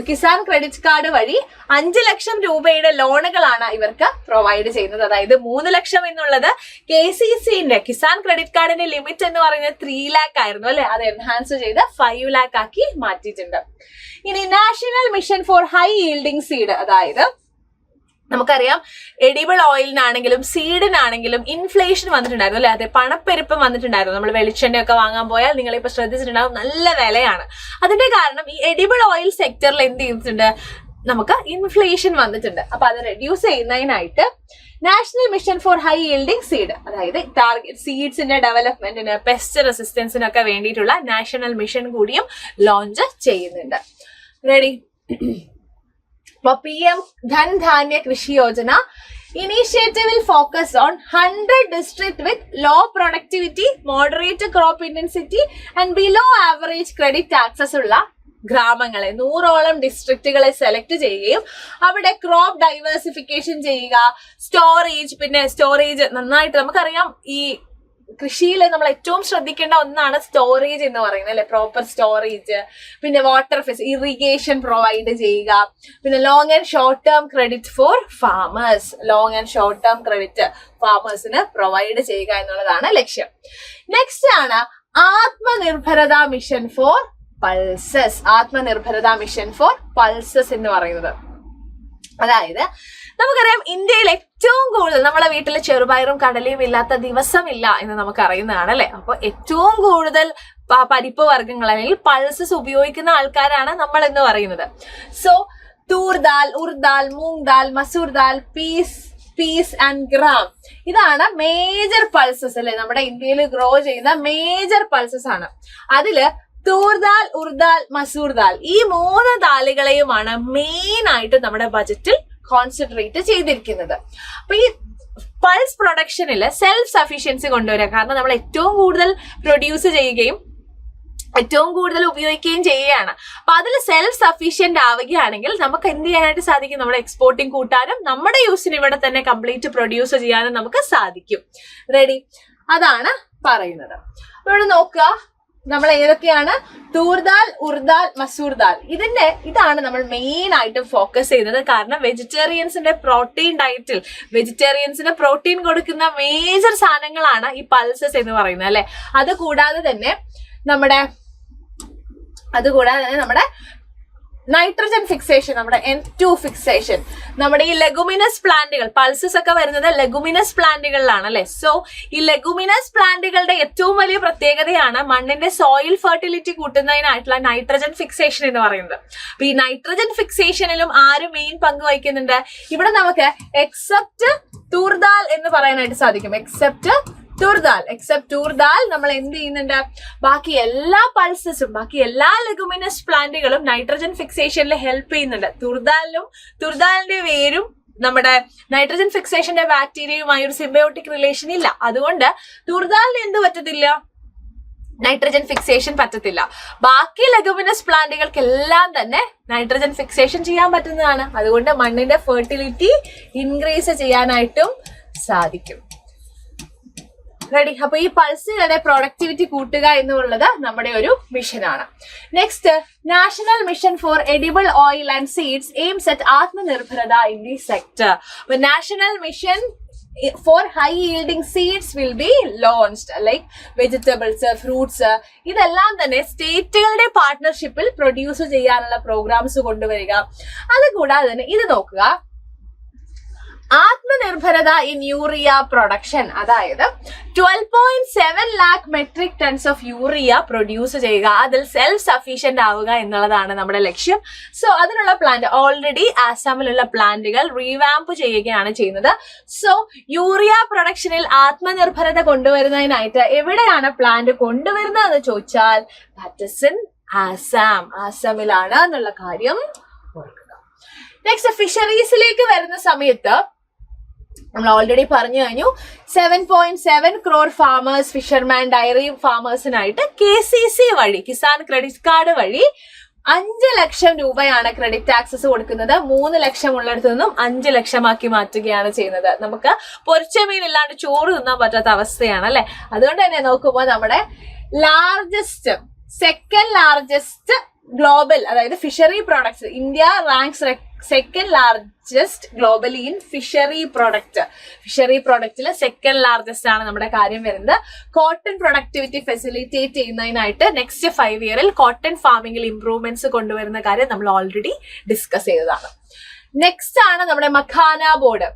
Kisan credit card വഴി 5 ലക്ഷം രൂപയുടെ ലോണുകളാണ് ഇവർക്ക് പ്രൊവൈഡ് ചെയ്യുന്നത്. അതായത് 3 ലക്ഷം എന്നുള്ളത് KCCന്റെ കിസാൻ ക്രെഡിറ്റ് കാർഡിന്റെ ലിമിറ്റ് എന്ന് പറയുന്നത് 3 lakh ആയിരുന്നു അല്ലെ, അത് എൻഹാൻസ് ചെയ്ത് 5 lakh ആക്കി മാറ്റിയിട്ടുണ്ട്. ഇനി national mission for high yielding seed, അതായത് നമുക്കറിയാം എഡിബിൾ ഓയിലിനാണെങ്കിലും സീഡിനാണെങ്കിലും ഇൻഫ്ലേഷൻ വന്നിട്ടുണ്ടായിരുന്നു അല്ലെ, അതെ, പണപ്പെരുപ്പം വന്നിട്ടുണ്ടായിരുന്നു. നമ്മൾ വെളിച്ചെണ്ണയൊക്കെ വാങ്ങാൻ പോയാൽ നിങ്ങളിപ്പോ ശ്രദ്ധിച്ചിട്ടുണ്ടാവും, നല്ല വിലയാണ്. അതിന്റെ കാരണം ഈ എഡിബിൾ ഓയിൽ സെക്ടറിൽ എന്ത് ചെയ്തിട്ടുണ്ട്, നമുക്ക് ഇൻഫ്ലേഷൻ വന്നിട്ടുണ്ട്. അപ്പൊ അത് റെഡ്യൂസ് ചെയ്യുന്നതിനായിട്ട് national mission for high yielding seed, അതായത് ടാർഗറ്റ് സീഡ്സിന്റെ ഡെവലപ്മെന്റിന്, പെസ്റ്റ് റെസിസ്റ്റൻസിനൊക്കെ വേണ്ടിയിട്ടുള്ള നാഷണൽ മിഷൻ കൂടിയും ലോഞ്ച് ചെയ്യുന്നുണ്ട്. Ready? PM Dhan Dhanya Krishi Yojana initiative will focus on 100 districts with low productivity, moderate crop intensity and below average credit access ഉള്ള ഗ്രാമങ്ങളെ, 100ഓളം ഡിസ്ട്രിക്റ്റുകളെ select ചെയ്യുകയും അവിടെ ക്രോപ്പ് ഡൈവേഴ്സിഫിക്കേഷൻ ചെയ്യുക, സ്റ്റോറേജ് നന്നായിട്ട്, നമുക്കറിയാം ഈ കൃഷിയിൽ നമ്മൾ ഏറ്റവും ശ്രദ്ധിക്കേണ്ട ഒന്നാണ് സ്റ്റോറേജ് എന്ന് പറയുന്നത് അല്ലെ, പ്രോപ്പർ സ്റ്റോറേജ്, പിന്നെ വാട്ടർ ഇറിഗേഷൻ പ്രൊവൈഡ് ചെയ്യുക, പിന്നെ long and short term credit for farmers, long and short term credit ഫാമേഴ്സിന് പ്രൊവൈഡ് ചെയ്യുക എന്നുള്ളതാണ് ലക്ഷ്യം. നെക്സ്റ്റ് ആണ് Aatmanirbharta mission for pulses, Aatmanirbharta mission for pulses എന്ന് പറയുന്നത്. അതായത് നമുക്കറിയാം ഇന്ത്യയിൽ ഏറ്റവും കൂടുതൽ നമ്മളെ വീട്ടിൽ ചെറുപയറും കടലയും ഇല്ലാത്ത ദിവസമില്ല എന്ന് നമുക്ക് അറിയുന്നതാണ് അല്ലെ. അപ്പൊ ഏറ്റവും കൂടുതൽ പരിപ്പ് വർഗ്ഗങ്ങൾ അല്ലെങ്കിൽ പൾസസ് ഉപയോഗിക്കുന്ന ആൾക്കാരാണ് നമ്മൾ എന്ന് പറയുന്നത്. So toor dal, urad dal, moong dal, masoor dal, peas and gram, ഇതാണ് മേജർ പൾസസ് അല്ലെ, നമ്മുടെ ഇന്ത്യയിൽ ഗ്രോ ചെയ്യുന്ന മേജർ പൾസസ് ആണ്. അതില് തൂർദാൽ, ഉർദാൽ, മസൂർ ദാൽ, ഈ 3 ദാലുകളെയുമാണ് മെയിൻ ആയിട്ട് നമ്മുടെ ബജറ്റിൽ കോൺസെൻട്രേറ്റ് ചെയ്തിരിക്കുന്നത്. അപ്പൊ ഈ പൾസ് പ്രൊഡക്ഷനിൽ സെൽഫ് സഫീഷ്യൻസി കൊണ്ടുവരിക, കാരണം നമ്മൾ ഏറ്റവും കൂടുതൽ പ്രൊഡ്യൂസ് ചെയ്യുകയും ഏറ്റവും കൂടുതൽ ഉപയോഗിക്കുകയും ചെയ്യുകയാണ്. അപ്പൊ അതിൽ സെൽഫ് സഫീഷ്യന്റ് ആവുകയാണെങ്കിൽ നമുക്ക് എന്ത് ചെയ്യാനായിട്ട് സാധിക്കും, നമ്മുടെ എക്സ്പോർട്ടിങ് കൂട്ടാനും നമ്മുടെ യൂസിന് ഇവിടെ തന്നെ കംപ്ലീറ്റ് പ്രൊഡ്യൂസ് ചെയ്യാനും നമുക്ക് സാധിക്കും. റെഡി? അതാണ് പറയുന്നത്. ഇവിടെ നോക്കുക, നമ്മൾ ഏതൊക്കെയാണ്, തൂർദാൽ, ഉർദാൽ, മസൂർ ദാൽ, ഇതാണ് നമ്മൾ മെയിൻ ആയിട്ട് ഫോക്കസ് ചെയ്യുന്നത്. കാരണം വെജിറ്റേറിയൻസിന്റെ പ്രോട്ടീൻ ഡയറ്റിൽ വെജിറ്റേറിയൻസിന് പ്രോട്ടീൻ കൊടുക്കുന്ന മേജർ സാധനങ്ങളാണ് ഈ പൾസസ് എന്ന് പറയുന്നത് അല്ലെ. അതുകൂടാതെ തന്നെ നമ്മുടെ നൈട്രജൻ ഫിക്സേഷൻ, നമ്മുടെ N2 ഫിക്സേഷൻ, നമ്മുടെ ഈ ലെഗുമിനസ് പ്ലാന്റുകൾ, പൾസസ് ഒക്കെ വരുന്നത് ലെഗുമിനസ് പ്ലാന്റുകളിലാണ് അല്ലെ. സോ ഈ ലെഗുമിനസ് പ്ലാന്റുകളുടെ ഏറ്റവും വലിയ പ്രത്യേകതയാണ് മണ്ണിന്റെ സോയിൽ ഫെർട്ടിലിറ്റി കൂട്ടുന്നതിനായിട്ടുള്ള നൈട്രജൻ ഫിക്സേഷൻ എന്ന് പറയുന്നത്. അപ്പൊ ഈ നൈട്രജൻ ഫിക്സേഷനിലും ആര് മെയിൻ പങ്ക് വഹിക്കുന്നുണ്ട്? ഇവിടെ നമുക്ക് എക്സെപ്റ്റ് തൂർദാൽ എന്ന് പറയാനായിട്ട് സാധിക്കും. എക്സെപ്റ്റ് തൂർദാൽ നമ്മൾ എന്ത് ചെയ്യുന്നുണ്ട്, ബാക്കി എല്ലാ പൾസസും, ബാക്കി എല്ലാ ലെഗുമിനസ് പ്ലാന്റുകളും നൈട്രജൻ ഫിക്സേഷനിൽ ഹെൽപ്പ് ചെയ്യുന്നുണ്ട്. തൂർദാലിന്റെ വേരും നമ്മുടെ നൈട്രജൻ ഫിക്സേഷന്റെ ബാക്ടീരിയയുമായി ഒരു സിംബയോട്ടിക് റിലേഷൻ ഇല്ല. അതുകൊണ്ട് തൂർദാലിന് എന്ത് പറ്റത്തില്ല, നൈട്രജൻ ഫിക്സേഷൻ പറ്റത്തില്ല. ബാക്കി ലെഗുമിനസ് പ്ലാന്റുകൾക്കെല്ലാം തന്നെ നൈട്രജൻ ഫിക്സേഷൻ ചെയ്യാൻ പറ്റുന്നതാണ്. അതുകൊണ്ട് മണ്ണിന്റെ ഫെർട്ടിലിറ്റി ഇൻക്രീസ് ചെയ്യാനായിട്ടും സാധിക്കും. റെഡി? അപ്പൊ ഈ പൾസുകളുടെ പ്രൊഡക്ടിവിറ്റി കൂട്ടുക എന്നുള്ളത് നമ്മുടെ ഒരു മിഷനാണ്. Next, national mission for edible oil and seeds aims at Aatmanirbharta in the sector. National mission for high yielding seeds will be launched, like vegetables, fruits, ഇതെല്ലാം തന്നെ സ്റ്റേറ്റുകളുടെ പാർട്ട്ണർഷിപ്പിൽ പ്രൊഡ്യൂസ് ചെയ്യാനുള്ള പ്രോഗ്രാംസ് കൊണ്ടുവരിക. അതുകൂടാതെ തന്നെ ഇത് നോക്കുക, ആത്മനിർഭരത ഇൻ യൂറിയ പ്രൊഡക്ഷൻ, അതായത് 12.7 lakh metric tons of urea produce ചെയ്യുക, അതിൽ സെൽഫ് സഫീഷ്യന്റ് ആവുക എന്നുള്ളതാണ് നമ്മുടെ ലക്ഷ്യം. സോ അതിനുള്ള പ്ലാന്റ് ഓൾറെഡി ആസാമിലുള്ള പ്ലാന്റുകൾ റീവാമ്പ് ചെയ്യുകയാണ് ചെയ്യുന്നത്. സോ യൂറിയ പ്രൊഡക്ഷനിൽ ആത്മനിർഭരത കൊണ്ടുവരുന്നതിനായിട്ട് എവിടെയാണ് പ്ലാന്റ് കൊണ്ടുവരുന്നത് എന്ന് ചോദിച്ചാൽ ദാറ്റ് ഈസ് ഇൻ ആസാം, ആസാമിലാണ് എന്നുള്ള കാര്യം ഓർക്കുക. നെക്സ്റ്റ് ഫിഷറീസിലേക്ക് വരുന്ന സമയത്ത് നമ്മൾ ഓൾറെഡി പറഞ്ഞു കഴിഞ്ഞു 7.7 crore ഫാമേഴ്സ്, ഫിഷർമാൻ, ഡയറി ഫാമേഴ്സിനായിട്ട് KCC വഴി, കിസാൻ ക്രെഡിറ്റ് കാർഡ് വഴി 5 ലക്ഷം രൂപയാണ് ക്രെഡിറ്റ് ആക്സസ് കൊടുക്കുന്നത്. 3 ലക്ഷം ഉള്ളിടത്തു നിന്നും 5 ലക്ഷമാക്കി മാറ്റുകയാണ് ചെയ്യുന്നത്. നമുക്ക് പൊരിച്ച മീൻ ഇല്ലാണ്ട് ചോറ് തിന്നാൻ പറ്റാത്ത അവസ്ഥയാണ് അല്ലെ. അതുകൊണ്ട് തന്നെ നോക്കുമ്പോൾ നമ്മുടെ സെക്കൻഡ് ലാർജസ്റ്റ് ഗ്ലോബൽ, അതായത് fishery products, India ranks second largest globally in fishery പ്രൊഡക്റ്റില് സെക്കൻഡ് ലാർജസ്റ്റ് ആണ് നമ്മുടെ കാര്യം വരുന്നത്. കോട്ടൺ പ്രൊഡക്ടിവിറ്റി ഫെസിലിറ്റേറ്റ് ചെയ്യുന്നതിനായിട്ട് നെക്സ്റ്റ് 5 years കോട്ടൺ ഫാമിംഗിൽ ഇംപ്രൂവ്മെന്റ്സ് കൊണ്ടുവരുന്ന കാര്യം നമ്മൾ ഓൾറെഡി ഡിസ്കസ് ചെയ്തതാണ്. നെക്സ്റ്റ് ആണ് നമ്മുടെ മഖാന ബോർഡ്.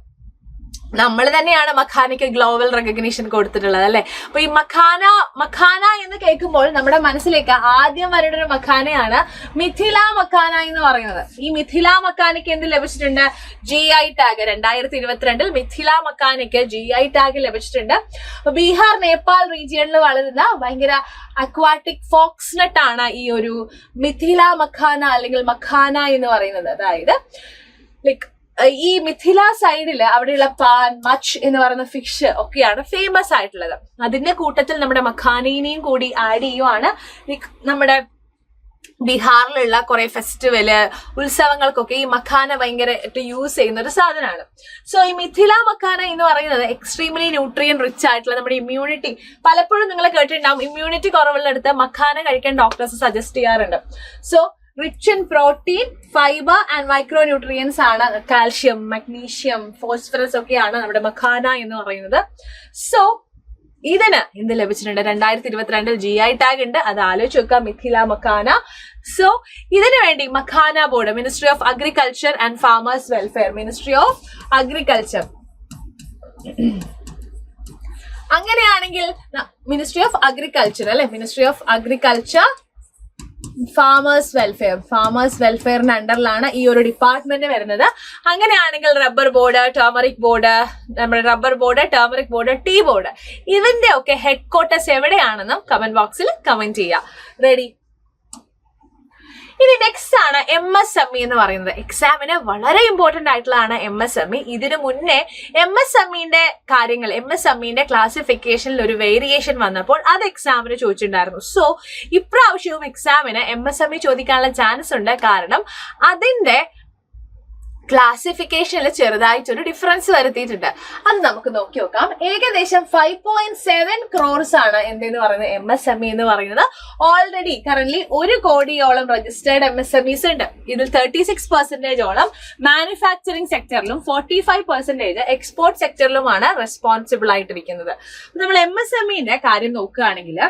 നമ്മൾ തന്നെയാണ് മഖാനയ്ക്ക് ഗ്ലോബൽ റെക്കഗ്നീഷൻ കൊടുത്തിട്ടുള്ളത് അല്ലെ. അപ്പൊ ഈ മഖാന എന്ന് കേൾക്കുമ്പോൾ നമ്മുടെ മനസ്സിലേക്ക് ആദ്യം വരുന്ന ഒരു മഖാനയാണ് മിഥില മഖാന എന്ന് പറയുന്നത്. ഈ മിഥില മഖാനയ്ക്ക് എന്ത് ലഭിച്ചിട്ടുണ്ട്? GI tag. 2022 മിഥില മഖാനയ്ക്ക് GI ടാഗ് ലഭിച്ചിട്ടുണ്ട്. അപ്പൊ ബീഹാർ, നേപ്പാൾ റീജിയണിൽ വളരുന്ന ഭയങ്കര അക്വാട്ടിക് ഫോക്സ്നട്ട് ആണ് ഈ ഒരു മിഥില മഖാന അല്ലെങ്കിൽ മഖാന എന്ന് പറയുന്നത്. അതായത് ലൈക്ക് ഈ മിഥില സൈഡില് അവിടെയുള്ള പാൻ, മച്ച് എന്ന് പറയുന്ന ഫിഷ് ഒക്കെയാണ് ഫേമസ് ആയിട്ടുള്ളത്. അതിന്റെ കൂട്ടത്തിൽ നമ്മുടെ മഖാനീനെയും കൂടി ആഡ് ചെയ്യുവാണ്. നമ്മുടെ ബീഹാറിലുള്ള കുറെ ഫെസ്റ്റിവല്, ഉത്സവങ്ങൾക്കൊക്കെ ഈ മഖാന ഭയങ്കരമായിട്ട് യൂസ് ചെയ്യുന്ന ഒരു സാധനമാണ്. സോ ഈ മിഥില മഖാന എന്ന് പറയുന്നത് എക്സ്ട്രീംലി ന്യൂട്രിയൻ റിച്ച് ആയിട്ടുള്ള നമ്മുടെ ഇമ്മ്യൂണിറ്റി, പലപ്പോഴും നിങ്ങൾ കേട്ടിട്ടുണ്ടാവും, ഇമ്മ്യൂണിറ്റി കുറവുള്ളടുത്ത് മഖാന കഴിക്കാൻ ഡോക്ടേഴ്സ് സജസ്റ്റ് ചെയ്യാറുണ്ട്. So rich in protein, fibre and micronutrients ആണ്. കാൽഷ്യം, മഗ്നീഷ്യം, ഫോസ്ഫറസ് ഒക്കെയാണ് നമ്മുടെ മഖാന എന്ന് പറയുന്നത്. സോ ഇതിന് എന്ത് ലഭിച്ചിട്ടുണ്ട്? 2022 GI ടാഗ് ഉണ്ട്. അത് ആലോചിച്ച് വെക്കുക, മിഥില മഖാന. സോ ഇതിനു വേണ്ടി makhana board, ministry of agriculture and farmers welfare, ministry of agriculture. അങ്ങനെയാണെങ്കിൽ മിനിസ്ട്രി ഓഫ് അഗ്രികൾച്ചർ അല്ലെ, മിനിസ്ട്രി ഓഫ് അഗ്രികൾച്ചർ ഫാമേഴ്സ് വെൽഫെയറിന്റെ അണ്ടറിലാണ് ഈ ഒരു ഡിപ്പാർട്ട്മെന്റ് വരുന്നത്. അങ്ങനെയാണെങ്കിൽ റബ്ബർ ബോർഡ്, ടർമറിക് ബോർഡ്, നമ്മുടെ rubber board, turmeric board, tea board, ഇതിന്റെ ഒക്കെ ഹെഡ് ക്വാർട്ടേഴ്സ് എവിടെയാണെന്നും കമന്റ് ബോക്സിൽ കമന്റ് ചെയ്യാം. റെഡി? ഇനി നെക്സ്റ്റ് ആണ് MSME എന്ന് പറയുന്നത്. എക്സാമിന് വളരെ ഇമ്പോർട്ടന്റ് ആയിട്ടുള്ളതാണ് MSME. ഇതിനു മുന്നേ MSMEന്റെ കാര്യങ്ങൾ, MSMEന്റെ ക്ലാസിഫിക്കേഷനിൽ ഒരു വേരിയേഷൻ വന്നപ്പോൾ അത് എക്സാമിന് ചോദിച്ചിട്ടുണ്ടായിരുന്നു. സോ ഇപ്രാവശ്യവും എക്സാമിന് MSME ചോദിക്കാനുള്ള ചാൻസ് ഉണ്ട്. കാരണം അതിന്റെ ക്ലാസിഫിക്കേഷനിൽ ചെറുതായിട്ടൊരു ഡിഫറൻസ് വരുത്തിയിട്ടുണ്ട്. അത് നമുക്ക് നോക്കി നോക്കാം. ഏകദേശം 5.7 crores ആണ് എന്തെന്ന് പറയുന്നത് MSME എന്ന് പറയുന്നത്. ഓൾറെഡി കറന്റ് 1 കോടിയോളം രജിസ്റ്റേർഡ് MSMEs ഉണ്ട്. ഇതിൽ 36% മാനുഫാക്ചറിംഗ് സെക്ടറിലും 45% എക്സ്പോർട്ട് സെക്ടറിലുമാണ് റെസ്പോൺസിബിൾ ആയിട്ടിരിക്കുന്നത്. നമ്മൾ MSMEന്റെ കാര്യം നോക്കുകയാണെങ്കിൽ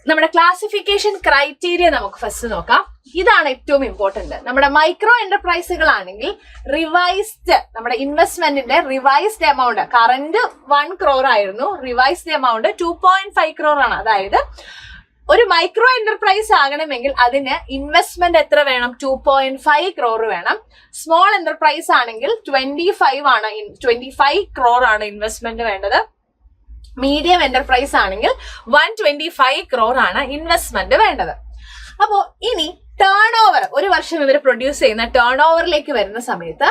നമ്മുടെ ക്ലാസിഫിക്കേഷൻ ക്രൈറ്റീരിയ നമുക്ക് ഫസ്റ്റ് നോക്കാം. ഇതാണ് ഏറ്റവും ഇമ്പോർട്ടന്റ്. നമ്മുടെ മൈക്രോ എന്റർപ്രൈസുകളാണെങ്കിൽ റിവൈസ്ഡ്, നമ്മുടെ ഇൻവെസ്റ്റ്മെന്റിന്റെ റിവൈസ്ഡ് എമൗണ്ട് കറന്റ് 1 crore ആയിരുന്നു. റിവൈസ്ഡ് എമൗണ്ട് 2.5 crore ആണ്. അതായത് ഒരു മൈക്രോ എന്റർപ്രൈസ് ആകണമെങ്കിൽ അതിന് ഇൻവെസ്റ്റ്മെന്റ് എത്ര വേണം? 2.5 crore വേണം. സ്മോൾ എന്റർപ്രൈസ് ആണെങ്കിൽ 25 crore ആണ് ഇൻവെസ്റ്റ്മെന്റ് വേണ്ടത്. മീഡിയം എന്റർപ്രൈസ് ആണെങ്കിൽ 125 crore ആണ് ഇൻവെസ്റ്റ്മെന്റ് വേണ്ടത്. അപ്പോ ഇനി ടേൺ ഓവർ, ഒരു വർഷം ഇവർ പ്രൊഡ്യൂസ് ചെയ്യുന്ന ടേൺ ഓവറിലേക്ക് വരുന്ന സമയത്ത്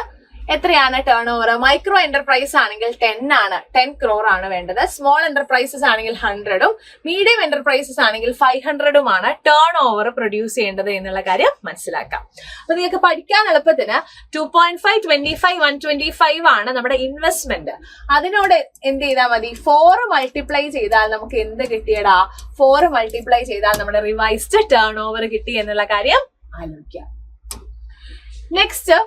എത്രയാണ് ടേൺ ഓവർ? മൈക്രോ എന്റർപ്രൈസ് ആണെങ്കിൽ 10 crore ആണ് വേണ്ടത്. സ്മോൾ എന്റർപ്രൈസസ് ആണെങ്കിൽ 100ഉം മീഡിയം എന്റർപ്രൈസസ് ആണെങ്കിൽ 500ഉമാണ് ടേൺ ഓവർ പ്രൊഡ്യൂസ് ചെയ്യേണ്ടത് എന്നുള്ള കാര്യം മനസ്സിലാക്കാം. അപ്പൊ നിങ്ങൾക്ക് പഠിക്കാൻ എളുപ്പത്തിന് 2.5, 25, 125 ആണ് നമ്മുടെ ഇൻവെസ്റ്റ്മെന്റ്. അതിനോട് എന്ത് ചെയ്താൽ മതി? 4 മൾട്ടിപ്ലൈ ചെയ്താൽ നമുക്ക് എന്ത് കിട്ടിയടാ? 4 മൾട്ടിപ്ലൈ ചെയ്താൽ നമ്മുടെ റിവൈസ്ഡ് ടേൺ ഓവർ കിട്ടി എന്നുള്ള കാര്യം ആലോചിക്കാം. നെക്സ്റ്റ്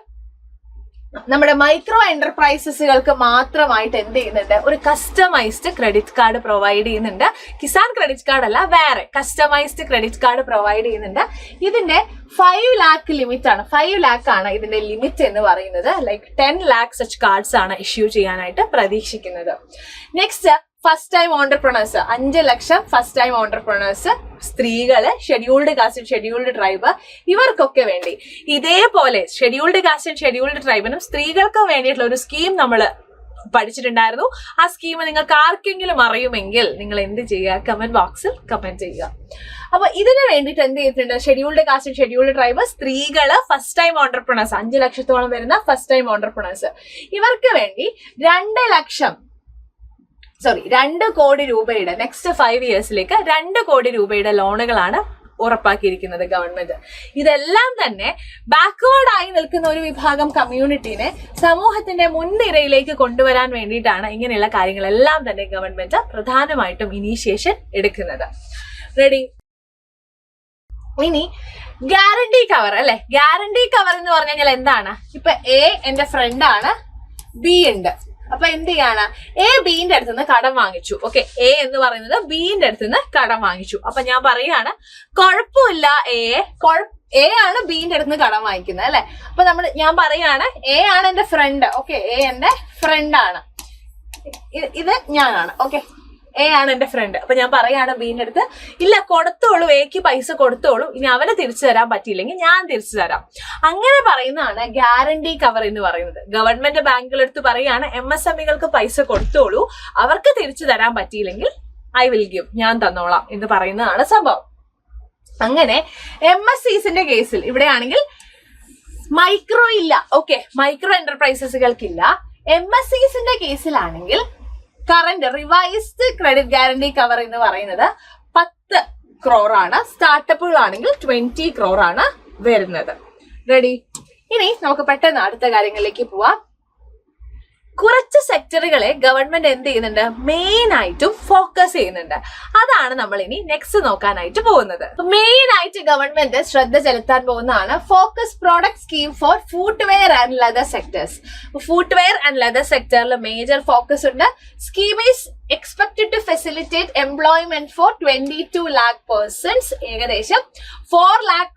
നമ്മുടെ മൈക്രോ എന്റർപ്രൈസസുകൾക്ക് മാത്രമായിട്ട് എന്ത് ചെയ്യുന്നുണ്ട്, ഒരു കസ്റ്റമൈസ്ഡ് ക്രെഡിറ്റ് കാർഡ് പ്രൊവൈഡ് ചെയ്യുന്നുണ്ട്. കിസാൻ ക്രെഡിറ്റ് കാർഡ് അല്ല, വേറെ കസ്റ്റമൈസ്ഡ് ക്രെഡിറ്റ് കാർഡ് പ്രൊവൈഡ് ചെയ്യുന്നുണ്ട്. ഇതിന്റെ 5 lakh ലിമിറ്റ് ആണ്. 5 lakh ആണ് ഇതിന്റെ ലിമിറ്റ് എന്ന് പറയുന്നത്. ലൈക്ക് 10 lakh സച്ച് കാർഡ്സ് ആണ് ഇഷ്യൂ ചെയ്യാനായിട്ട് പ്രതീക്ഷിക്കുന്നത്. നെക്സ്റ്റ്, ഫസ്റ്റ് ടൈം ഓണ്ടർപ്രണേഴ്സ് 5 ലക്ഷം ഫസ്റ്റ് ടൈം ഓണ്ടർപ്രണേഴ്സ്, സ്ത്രീകള്, ഷെഡ്യൂൾഡ് കാസ്റ്റ്, ഷെഡ്യൂൾഡ് ട്രൈബ്, ഇവർക്കൊക്കെ വേണ്ടി ഇതേപോലെ ഷെഡ്യൂൾഡ് കാസ്റ്റ്, ഷെഡ്യൂൾഡ് ട്രൈബിനും സ്ത്രീകൾക്ക് വേണ്ടിയിട്ടുള്ള ഒരു സ്കീം നമ്മൾ പഠിച്ചിട്ടുണ്ടായിരുന്നു. ആ സ്കീം നിങ്ങൾക്ക് ആർക്കെങ്കിലും അറിയുമെങ്കിൽ നിങ്ങൾ എന്ത് ചെയ്യുക, കമന്റ് ബോക്സിൽ കമന്റ് ചെയ്യുക. അപ്പൊ ഇതിന് വേണ്ടിയിട്ട് എന്ത് ചെയ്തിട്ടുണ്ട്, ഷെഡ്യൂൾഡ് കാസ്റ്റ്, ഷെഡ്യൂൾഡ് ട്രൈബ്, സ്ത്രീകള്, ഫസ്റ്റ് ടൈം ഓണ്ടർപ്രണേഴ്സ്, 5 ലക്ഷത്തോളം വരുന്ന ഫസ്റ്റ് ടൈം ഓണ്ടർപ്രണേഴ്സ്, ഇവർക്ക് വേണ്ടി 2 കോടി രൂപയുടെ നെക്സ്റ്റ് 5 ഇയേഴ്സിലേക്ക് 2 കോടി രൂപയുടെ ലോണുകളാണ് ഉറപ്പാക്കിയിരിക്കുന്നത് ഗവൺമെന്റ്. ഇതെല്ലാം തന്നെ ബാക്ക്വേർഡ് ആയി നിൽക്കുന്ന ഒരു വിഭാഗം കമ്മ്യൂണിറ്റീനെ സമൂഹത്തിന്റെ മുൻനിരയിലേക്ക് കൊണ്ടുവരാൻ വേണ്ടിയിട്ടാണ് ഇങ്ങനെയുള്ള കാര്യങ്ങളെല്ലാം തന്നെ ഗവൺമെന്റ് പ്രധാനമായിട്ടും ഇനീഷ്യേഷൻ എടുക്കുന്നത്. റെഡി? ഇനി ഗ്യാരണ്ടി കവർ അല്ലെ. ഗ്യാരണ്ടി കവർ എന്ന് പറഞ്ഞു കഴിഞ്ഞാൽ എന്താണ്? ഇപ്പൊ എ എന്റെ ഫ്രണ്ട് ആണ്, ബി ഉണ്ട്. അപ്പൊ എന്ത് ചെയ്യാണ്, എ ബിന്റെ അടുത്ത് നിന്ന് കടം വാങ്ങിച്ചു. ഓക്കെ, എ എന്ന് പറയുന്നത് ബിന്റെ അടുത്ത് നിന്ന് കടം വാങ്ങിച്ചു. അപ്പൊ ഞാൻ പറയാണ്, കുഴപ്പമില്ല, എ ആണ് ബിന്റെ അടുത്ത് നിന്ന് കടം വാങ്ങിക്കുന്നത് അല്ലെ. അപ്പൊ ഞാൻ പറയാണ്, എ ആണ് എന്റെ ഫ്രണ്ട്. ഓക്കെ, എ എന്റെ ഫ്രണ്ട് ആണ്, ഇത് ഞാനാണ്. ഓക്കെ, എ ആണ് എന്റെ ഫ്രണ്ട്. അപ്പൊ ഞാൻ പറയാണ് ബിന്റെ അടുത്ത്, ഇല്ല കൊടുത്തോളൂ, എക്ക് പൈസ കൊടുത്തോളൂ, ഇനി അവനെ തിരിച്ചു തരാൻ പറ്റിയില്ലെങ്കിൽ ഞാൻ തിരിച്ചു തരാം. അങ്ങനെ പറയുന്നതാണ് ഗ്യാരണ്ടി കവർ എന്ന് പറയുന്നത്. ഗവൺമെന്റ് ബാങ്കുകളെടുത്ത് പറയാണ്, MSMEകൾക്ക് പൈസ കൊടുത്തോളൂ, അവർക്ക് തിരിച്ചു തരാൻ പറ്റിയില്ലെങ്കിൽ ഐ വിൽ ഗിവ്, ഞാൻ തന്നോളാം എന്ന് പറയുന്നതാണ് സംഭവം. അങ്ങനെ MSCസിന്റെ കേസിൽ ഇവിടെയാണെങ്കിൽ മൈക്രോ ഇല്ല. ഓക്കെ, മൈക്രോ എന്റർപ്രൈസസുകൾക്കില്ല. MSCസിന്റെ കേസിലാണെങ്കിൽ current revised credit guarantee cover എന്ന് പറയുന്നത് 10 crore ആണ്. സ്റ്റാർട്ടപ്പുകളാണെങ്കിൽ 20 crore ആണ് വരുന്നത്. റെഡി? ഇനി നമുക്ക് പെട്ടെന്ന് അടുത്ത കാര്യങ്ങളിലേക്ക് പോവാം. കുറച്ച് സെക്ടറുകളെ ഗവൺമെന്റ് എന്ത് ചെയ്യുന്നുണ്ട്, മെയിൻ ആയിട്ടും ഫോക്കസ് ചെയ്യുന്നുണ്ട്. അതാണ് നമ്മൾ ഇനി നെക്സ്റ്റ് നോക്കാനായിട്ട് പോകുന്നത്. മെയിൻ ആയിട്ട് ഗവൺമെന്റ് ശ്രദ്ധ ചെലുത്താൻ പോകുന്നതാണ് focus product scheme for footwear and leather sectors. Footwear and leather സെക്ടറിൽ മേജർ ഫോക്കസ് ഉണ്ട്. Scheme is expected to facilitate employment for 22 lakh persons. ഏകദേശം 4 lakh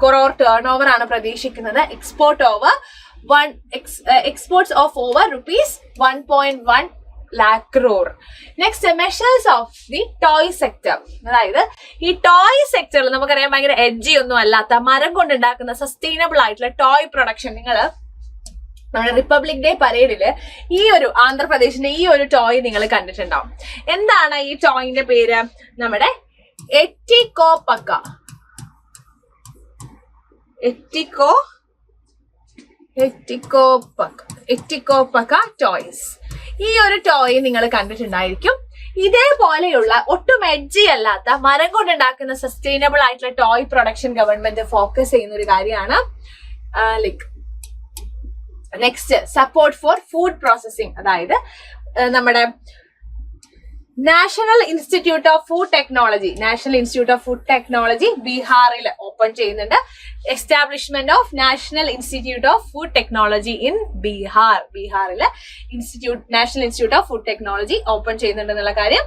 crore ടേൺ ഓവർ ആണ് പ്രതീക്ഷിക്കുന്നത്. exports of over rupees 1.1 lakh crore. Next, measures of the toy sector. അതായത് ഈ toy സെക്ടറിൽ നമുക്കറിയാം ഭയങ്കര എഡ്ജി ഒന്നും അല്ലാത്ത മരം കൊണ്ടുണ്ടാക്കുന്ന സസ്റ്റൈനബിൾ ആയിട്ടുള്ള ടോയ് പ്രൊഡക്ഷൻ. നമ്മുടെ റിപ്പബ്ലിക് ഡേ പരേഡില് ഈ ഒരു ആന്ധ്രാപ്രദേശിന്റെ ഈ ഒരു ടോയ് നിങ്ങൾ കണ്ടിട്ടുണ്ടാവും. എന്താണ് ഈ ടോയിന്റെ പേര്? നമ്മുടെ എറ്റിക്കോപക്ക ടോയ്സ്. ഈ ഒരു ടോയ് നിങ്ങൾ കണ്ടിട്ടുണ്ടായിരിക്കും. ഇതേപോലെയുള്ള ഒട്ടും എഡ്ജി അല്ലാത്ത മരം കൊണ്ടുണ്ടാക്കുന്ന സസ്റ്റൈനബിൾ ആയിട്ടുള്ള ടോയ് പ്രൊഡക്ഷൻ ഗവൺമെന്റ് ഫോക്കസ് ചെയ്യുന്ന ഒരു കാര്യമാണ്. Next, support for food processing. അതായത് നമ്മുടെ national institute of food technology ബീഹാറിൽ ഓപ്പൺ ചെയ്യുന്നുണ്ട്. Establishment of national institute of food technology in ബീഹാറിലെ national institute of food technology open ചെയ്യുന്നുണ്ട് എന്നുള്ള കാര്യം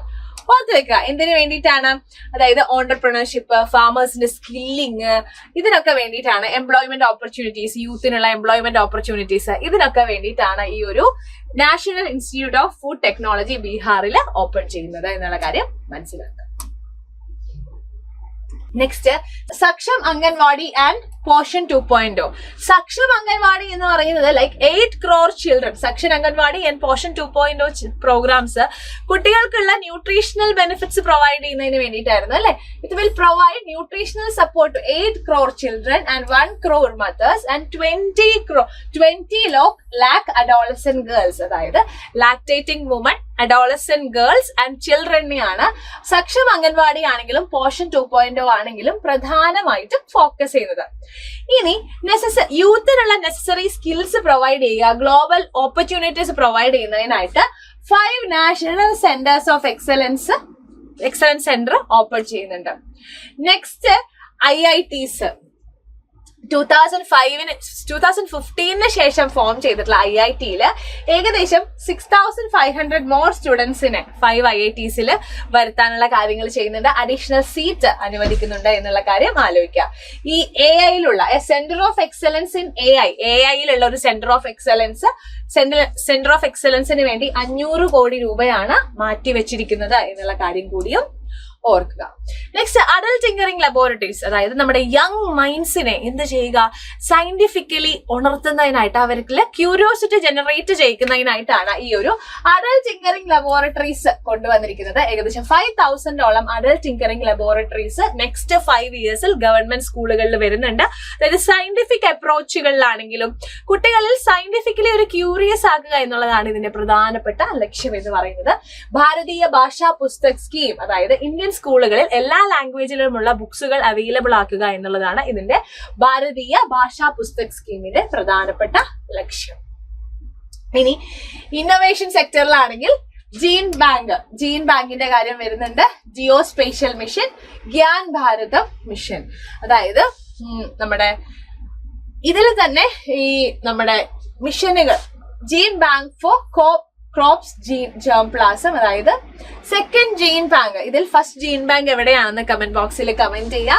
ഓർത്ത് വെക്കുക. എന്തിനു വേണ്ടിയിട്ടാണ്? അതായത് ഓണ്ടർപ്രണർഷിപ്പ്, ഫാമേഴ്സിന്റെ സ്കില്ലിങ്, ഇതിനൊക്കെ വേണ്ടിയിട്ടാണ്. എംപ്ലോയ്മെന്റ് ഓപ്പർച്യൂണിറ്റീസ്, യൂത്തിനുള്ള എംപ്ലോയ്മെന്റ് ഓപ്പർച്യൂണിറ്റീസ്, ഇതിനൊക്കെ വേണ്ടിയിട്ടാണ് ഈ ഒരു national institute of food technology ബീഹാറിൽ ഓപ്പൺ ചെയ്യുന്നത് എന്നുള്ള കാര്യം മനസ്സിലാക്കുക. Next, Saksham anganwadi and Poshan 2.0. സക്ഷം അംഗൻവാടി എന്ന് പറയുന്നത് 8 crore children. Saksham anganwadi and Poshan 2.0 programmes കുട്ടികൾക്കുള്ള ന്യൂട്രീഷണൽ ബെനിഫിറ്റ്സ് പ്രൊവൈഡ് ചെയ്യുന്നതിന് വേണ്ടിയിട്ടായിരുന്നു അല്ലെ. It will provide nutritional support to 8 crore children and 1 crore mothers and 20 lakh adolescent girls. അതായത് lactating woman, adolescent girls and ചിൽഡ്രനെയാണ് സക്ഷം അംഗൻവാടി ആണെങ്കിലും പോഷൻ 2.0 ആണെങ്കിലും പ്രധാനമായിട്ടും ഫോക്കസ് ചെയ്യുന്നത്. ഇനി യൂത്തിനുള്ള നെസസറി സ്കിൽസ് പ്രൊവൈഡ് ചെയ്യുക, ഗ്ലോബൽ ഓപ്പർച്യൂണിറ്റീസ് പ്രൊവൈഡ് ചെയ്യുന്നതിനായിട്ട് 5 national centres of excellence centre open ചെയ്യുന്നുണ്ട്. നെക്സ്റ്റ്, IITs 2015 ശേഷം ഫോം ചെയ്തിട്ടുള്ള IIT-യില് ഏകദേശം 6500 മോർ സ്റ്റുഡൻസിനെ 5 IITs വരുത്താനുള്ള കാര്യങ്ങൾ ചെയ്യുന്നുണ്ട്. അഡീഷണൽ സീറ്റ് അനുവദിക്കുന്നുണ്ട് എന്നുള്ള കാര്യം ആലോചിക്കുക. ഈ AI-യിലുള്ള സെന്റർ ഓഫ് എക്സലൻസ് ഇൻ AI-യിലുള്ള ഒരു സെന്റർ ഓഫ് എക്സലൻസിന് വേണ്ടി 500 കോടി രൂപയാണ് മാറ്റിവെച്ചിരിക്കുന്നത് എന്നുള്ള കാര്യം കൂടിയും ഓർക്കുക. നെക്സ്റ്റ്, അഡൽട്ട് ടിങ്കറിംഗ് ലബോറട്ടറീസ്, അതായത് നമ്മുടെ യങ് മൈൻഡ്സിനെ എന്ത് ചെയ്യുക, സയന്റിഫിക്കലി ഉണർത്തുന്നതിനായിട്ട്, അവർക്ക് ക്യൂരിയോസിറ്റി ജനറേറ്റ് ചെയ്യിക്കുന്നതിനായിട്ടാണ് ഈ ഒരു അഡൽട്ട് ടിങ്കറിംഗ് ലബോറട്ടറീസ് കൊണ്ടുവന്നിരിക്കുന്നത്. ഏകദേശം 5000ഓളം അഡൽട്ട് ടിങ്കറിംഗ് ലബോറട്ടറീസ് നെക്സ്റ്റ് 5 ഇയേഴ്സിൽ ഗവൺമെന്റ് സ്കൂളുകളിൽ വരുന്നുണ്ട്. അതായത് സയന്റിഫിക് അപ്രോച്ചുകളിലാണെങ്കിലും കുട്ടികളിൽ സയന്റിഫിക്കലി ഒരു ക്യൂരിയസ് ആക്കുക എന്നുള്ളതാണ് ഇതിന്റെ പ്രധാനപ്പെട്ട ലക്ഷ്യം എന്ന് പറയുന്നത്. ഭാരതീയ ഭാഷാ പുസ്തക് സ്കീം, അതായത് ഇന്ത്യൻ സ്കൂളുകളിൽ എല്ലാ ലാംഗ്വേജിലുമുള്ള ബുക്സുകൾ അവൈലബിൾ ആക്കുക എന്നുള്ളതാണ് ഇതിന്റെ ഭാരതീയ ഭാഷാ പുസ്തക് സ്കീമിന്റെ പ്രധാനപ്പെട്ട ലക്ഷ്യം. ഇനി ഇന്നോവേഷൻ സെക്ടറിലാണെങ്കിൽ ജീൻ ബാങ്കിന്റെ കാര്യം വരുന്നുണ്ട്. Geospatial mission, Gyan Bharatam mission, അതായത് നമ്മുടെ ഇതിൽ തന്നെ ഈ നമ്മുടെ മിഷനുകൾ gene bank for crops germplasm, അതായത് സെക്കൻഡ് ജീൻ ബാങ്ക്. ഇതിൽ ഫസ്റ്റ് ജീൻ ബാങ്ക് എവിടെയാണെന്ന് കമന്റ് ബോക്സിൽ കമന്റ് ചെയ്യുക.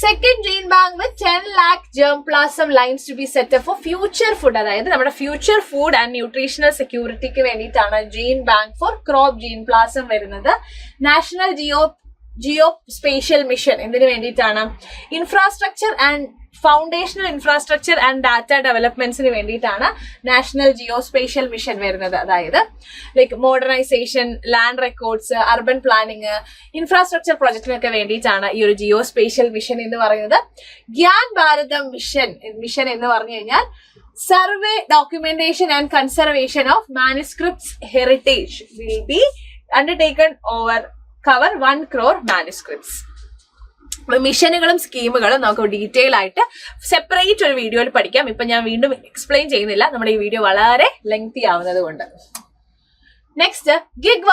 Second gene bank with 10 lakh germ plasm lines to be set up for future food, അതായത് നമ്മുടെ ഫ്യൂച്ചർ ഫുഡ് ആൻഡ് ന്യൂട്രീഷണൽ സെക്യൂരിറ്റിക്ക് വേണ്ടിയിട്ടാണ് gene bank for crop germplasm വരുന്നത്. National geospatial mission എന്തിനു വേണ്ടിയിട്ടാണ്, foundational infrastructure and data ഡെവലപ്മെന്റ്സിന് വേണ്ടിയിട്ടാണ് national geospatial mission വരുന്നത്. അതായത് like modernisation, land records, urban planning, infrastructure പ്രൊജക്ടിനൊക്കെ വേണ്ടിയിട്ടാണ് ഈ ഒരു ജിയോ സ്പേഷ്യൽ മിഷൻ എന്ന് പറയുന്നത്. ഗ്യാൻ ഭാരതം മിഷൻ എന്ന് പറഞ്ഞു കഴിഞ്ഞാൽ survey, documentation and conservation of manuscripts heritage will be undertaken cover 1 crore manuscripts. മിഷനുകളും സ്കീമുകളും നമുക്ക് ഡീറ്റെയിൽ ആയിട്ട് സെപ്പറേറ്റ് ഒരു വീഡിയോയിൽ പഠിക്കാം. ഇപ്പൊ ഞാൻ വീണ്ടും എക്സ്പ്ലെയിൻ ചെയ്യുന്നില്ല, നമ്മുടെ ഈ വീഡിയോ വളരെ ലെങ്തി ആവുന്നത് കൊണ്ട്. നെക്സ്റ്റ്, ഗിഗ്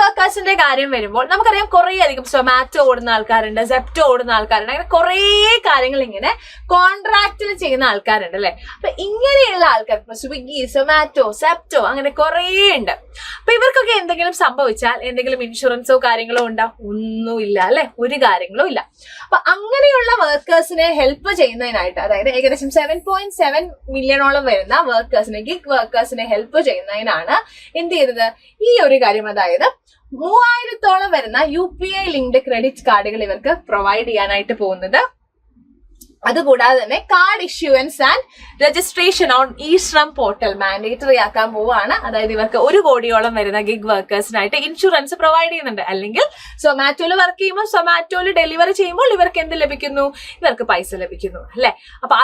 വർക്കേഴ്സിന്റെ കാര്യം വരുമ്പോൾ നമുക്കറിയാം കുറേ അധികം സൊമാറ്റോ ഓടുന്ന ആൾക്കാരുണ്ട്, സെപ്റ്റോ ഓടുന്ന ആൾക്കാരുണ്ട്, അങ്ങനെ കുറേ കാര്യങ്ങൾ ഇങ്ങനെ കോൺട്രാക്റ്റിൽ ചെയ്യുന്ന ആൾക്കാരുണ്ട് അല്ലെ. അപ്പൊ ഇങ്ങനെയുള്ള ആൾക്കാർ ഇപ്പൊ സ്വിഗ്ഗി, സൊമാറ്റോ, സെപ്റ്റോ അങ്ങനെ കുറേ ഉണ്ട്. അപ്പൊ ഇവർക്കൊക്കെ എന്തെങ്കിലും സംഭവിച്ചാൽ എന്തെങ്കിലും ഇൻഷുറൻസോ കാര്യങ്ങളോ ഉണ്ടോ? ഒന്നുമില്ല അല്ലെ, ഒരു കാര്യങ്ങളും ഇല്ല. അപ്പൊ അങ്ങനെയുള്ള വർക്കേഴ്സിനെ ഹെൽപ്പ് ചെയ്യുന്നതിനായിട്ട്, അതായത് ഏകദേശം 7.7 മില്യണോളം വരുന്ന വർക്കേഴ്സിനെ, ഗിഗ് വർക്കേഴ്സിനെ ഹെൽപ്പ് ചെയ്യുന്നതിനാണ് എന്ത് ചെയ്തത്, ഈ ഒരു കാര്യം, അതായത് 3000ഓളം വരുന്ന UPI ലിങ്ക്ഡ് ക്രെഡിറ്റ് കാർഡുകൾ ഇവർക്ക് പ്രൊവൈഡ് ചെയ്യാനായിട്ട് പോകുന്നത്. അതുകൂടാതെ തന്നെ card issuance and registration on eShram portal mandatory ആക്കാൻ പോവുകയാണ്. അതായത് ഇവർക്ക് 1 കോടിയോളം വരുന്ന ഗിഗ് വർക്കേഴ്സിനായിട്ട് ഇൻഷുറൻസ് പ്രൊവൈഡ് ചെയ്യുന്നുണ്ട്. അല്ലെങ്കിൽ സൊമാറ്റോയിൽ വർക്ക് ചെയ്യുമ്പോൾ, സൊമാറ്റോയിൽ ഡെലിവറി ചെയ്യുമ്പോൾ ഇവർക്ക് എന്ത് ലഭിക്കുന്നു, ഇവർക്ക് പൈസ ലഭിക്കുന്നു അല്ലെ. അപ്പൊ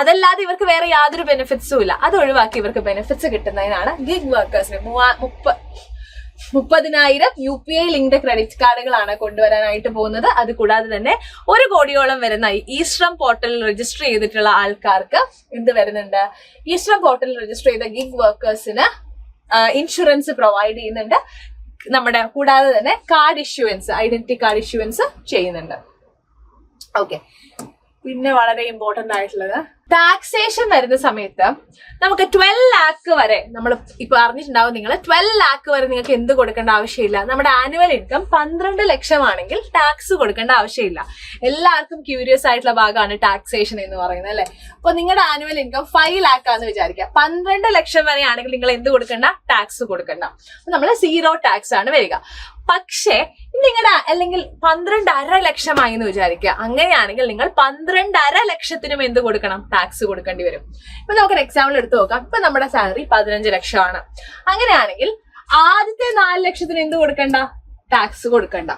അതല്ലാതെ ഇവർക്ക് വേറെ യാതൊരു ബെനിഫിറ്റ്സും ഇല്ല. അത് ഒഴിവാക്കി ഇവർക്ക് ബെനിഫിറ്റ്സ് കിട്ടുന്നതിനാണ് ഗിഗ് വർക്കേഴ്സിന് 30,000 UPI ലിങ്ക്ഡ് ക്രെഡിറ്റ് കാർഡുകളാണ് കൊണ്ടുവരാനായിട്ട് പോകുന്നത്. അത് കൂടാതെ തന്നെ 1 കോടിയോളം വരുന്ന ഇ-ശ്രം പോർട്ടലിൽ രജിസ്റ്റർ ചെയ്തിട്ടുള്ള ആൾക്കാർക്ക് എന്ത് വരുന്നുണ്ട്, ഇ-ശ്രം പോർട്ടലിൽ രജിസ്റ്റർ ചെയ്ത ഗിഗ് വർക്കേഴ്സിന് ഇൻഷുറൻസ് പ്രൊവൈഡ് ചെയ്യുന്നുണ്ട്. നമ്മുടെ കൂടാതെ തന്നെ card issuance, identity card issuance ചെയ്യുന്നുണ്ട്. ഓക്കെ, പിന്നെ വളരെ ഇമ്പോർട്ടന്റ് ആയിട്ടുള്ളത് ടാക്സേഷൻ വരുന്ന സമയത്ത് നമുക്ക് 12 lakh വരെ, നമ്മൾ ഇപ്പൊ അറിഞ്ഞിട്ടുണ്ടാവും നിങ്ങൾ, 12 lakh വരെ നിങ്ങൾക്ക് എന്ത് കൊടുക്കേണ്ട ആവശ്യമില്ല. നമ്മുടെ ആനുവൽ ഇൻകം 12 ലക്ഷമാണെങ്കിൽ ടാക്സ് കൊടുക്കേണ്ട ആവശ്യമില്ല. എല്ലാവർക്കും ക്യൂരിയസ് ആയിട്ടുള്ള ഭാഗമാണ് ടാക്സേഷൻ എന്ന് പറയുന്നത് അല്ലെ. അപ്പൊ നിങ്ങളുടെ ആനുവൽ ഇൻകം 5 lakh ആണെന്ന് വിചാരിക്കുക. 12 ലക്ഷം വരെ ആണെങ്കിൽ നിങ്ങൾ എന്ത് കൊടുക്കണ്ട, ടാക്സ് കൊടുക്കണ്ട. അപ്പൊ നമ്മൾ 0 ടാക്സ് ആണ് വരിക. പക്ഷേ നിങ്ങളുടെ അല്ലെങ്കിൽ 12.5 ലക്ഷമായി എന്ന് വിചാരിക്കുക. അങ്ങനെയാണെങ്കിൽ നിങ്ങൾ 12.5 ലക്ഷത്തിനും എന്ത് കൊടുക്കണം, ടാക്സ് കൊടുക്കേണ്ടി വരും. ഇപ്പൊ നമുക്കൊരു എക്സാമ്പിൾ എടുത്ത് നോക്കാം. ഇപ്പൊ നമ്മുടെ സാലറി 15 ലക്ഷമാണ്. അങ്ങനെയാണെങ്കിൽ ആദ്യത്തെ 4 ലക്ഷത്തിന് എന്ത് കൊടുക്കണ്ട, ടാക്സ് കൊടുക്കണ്ട.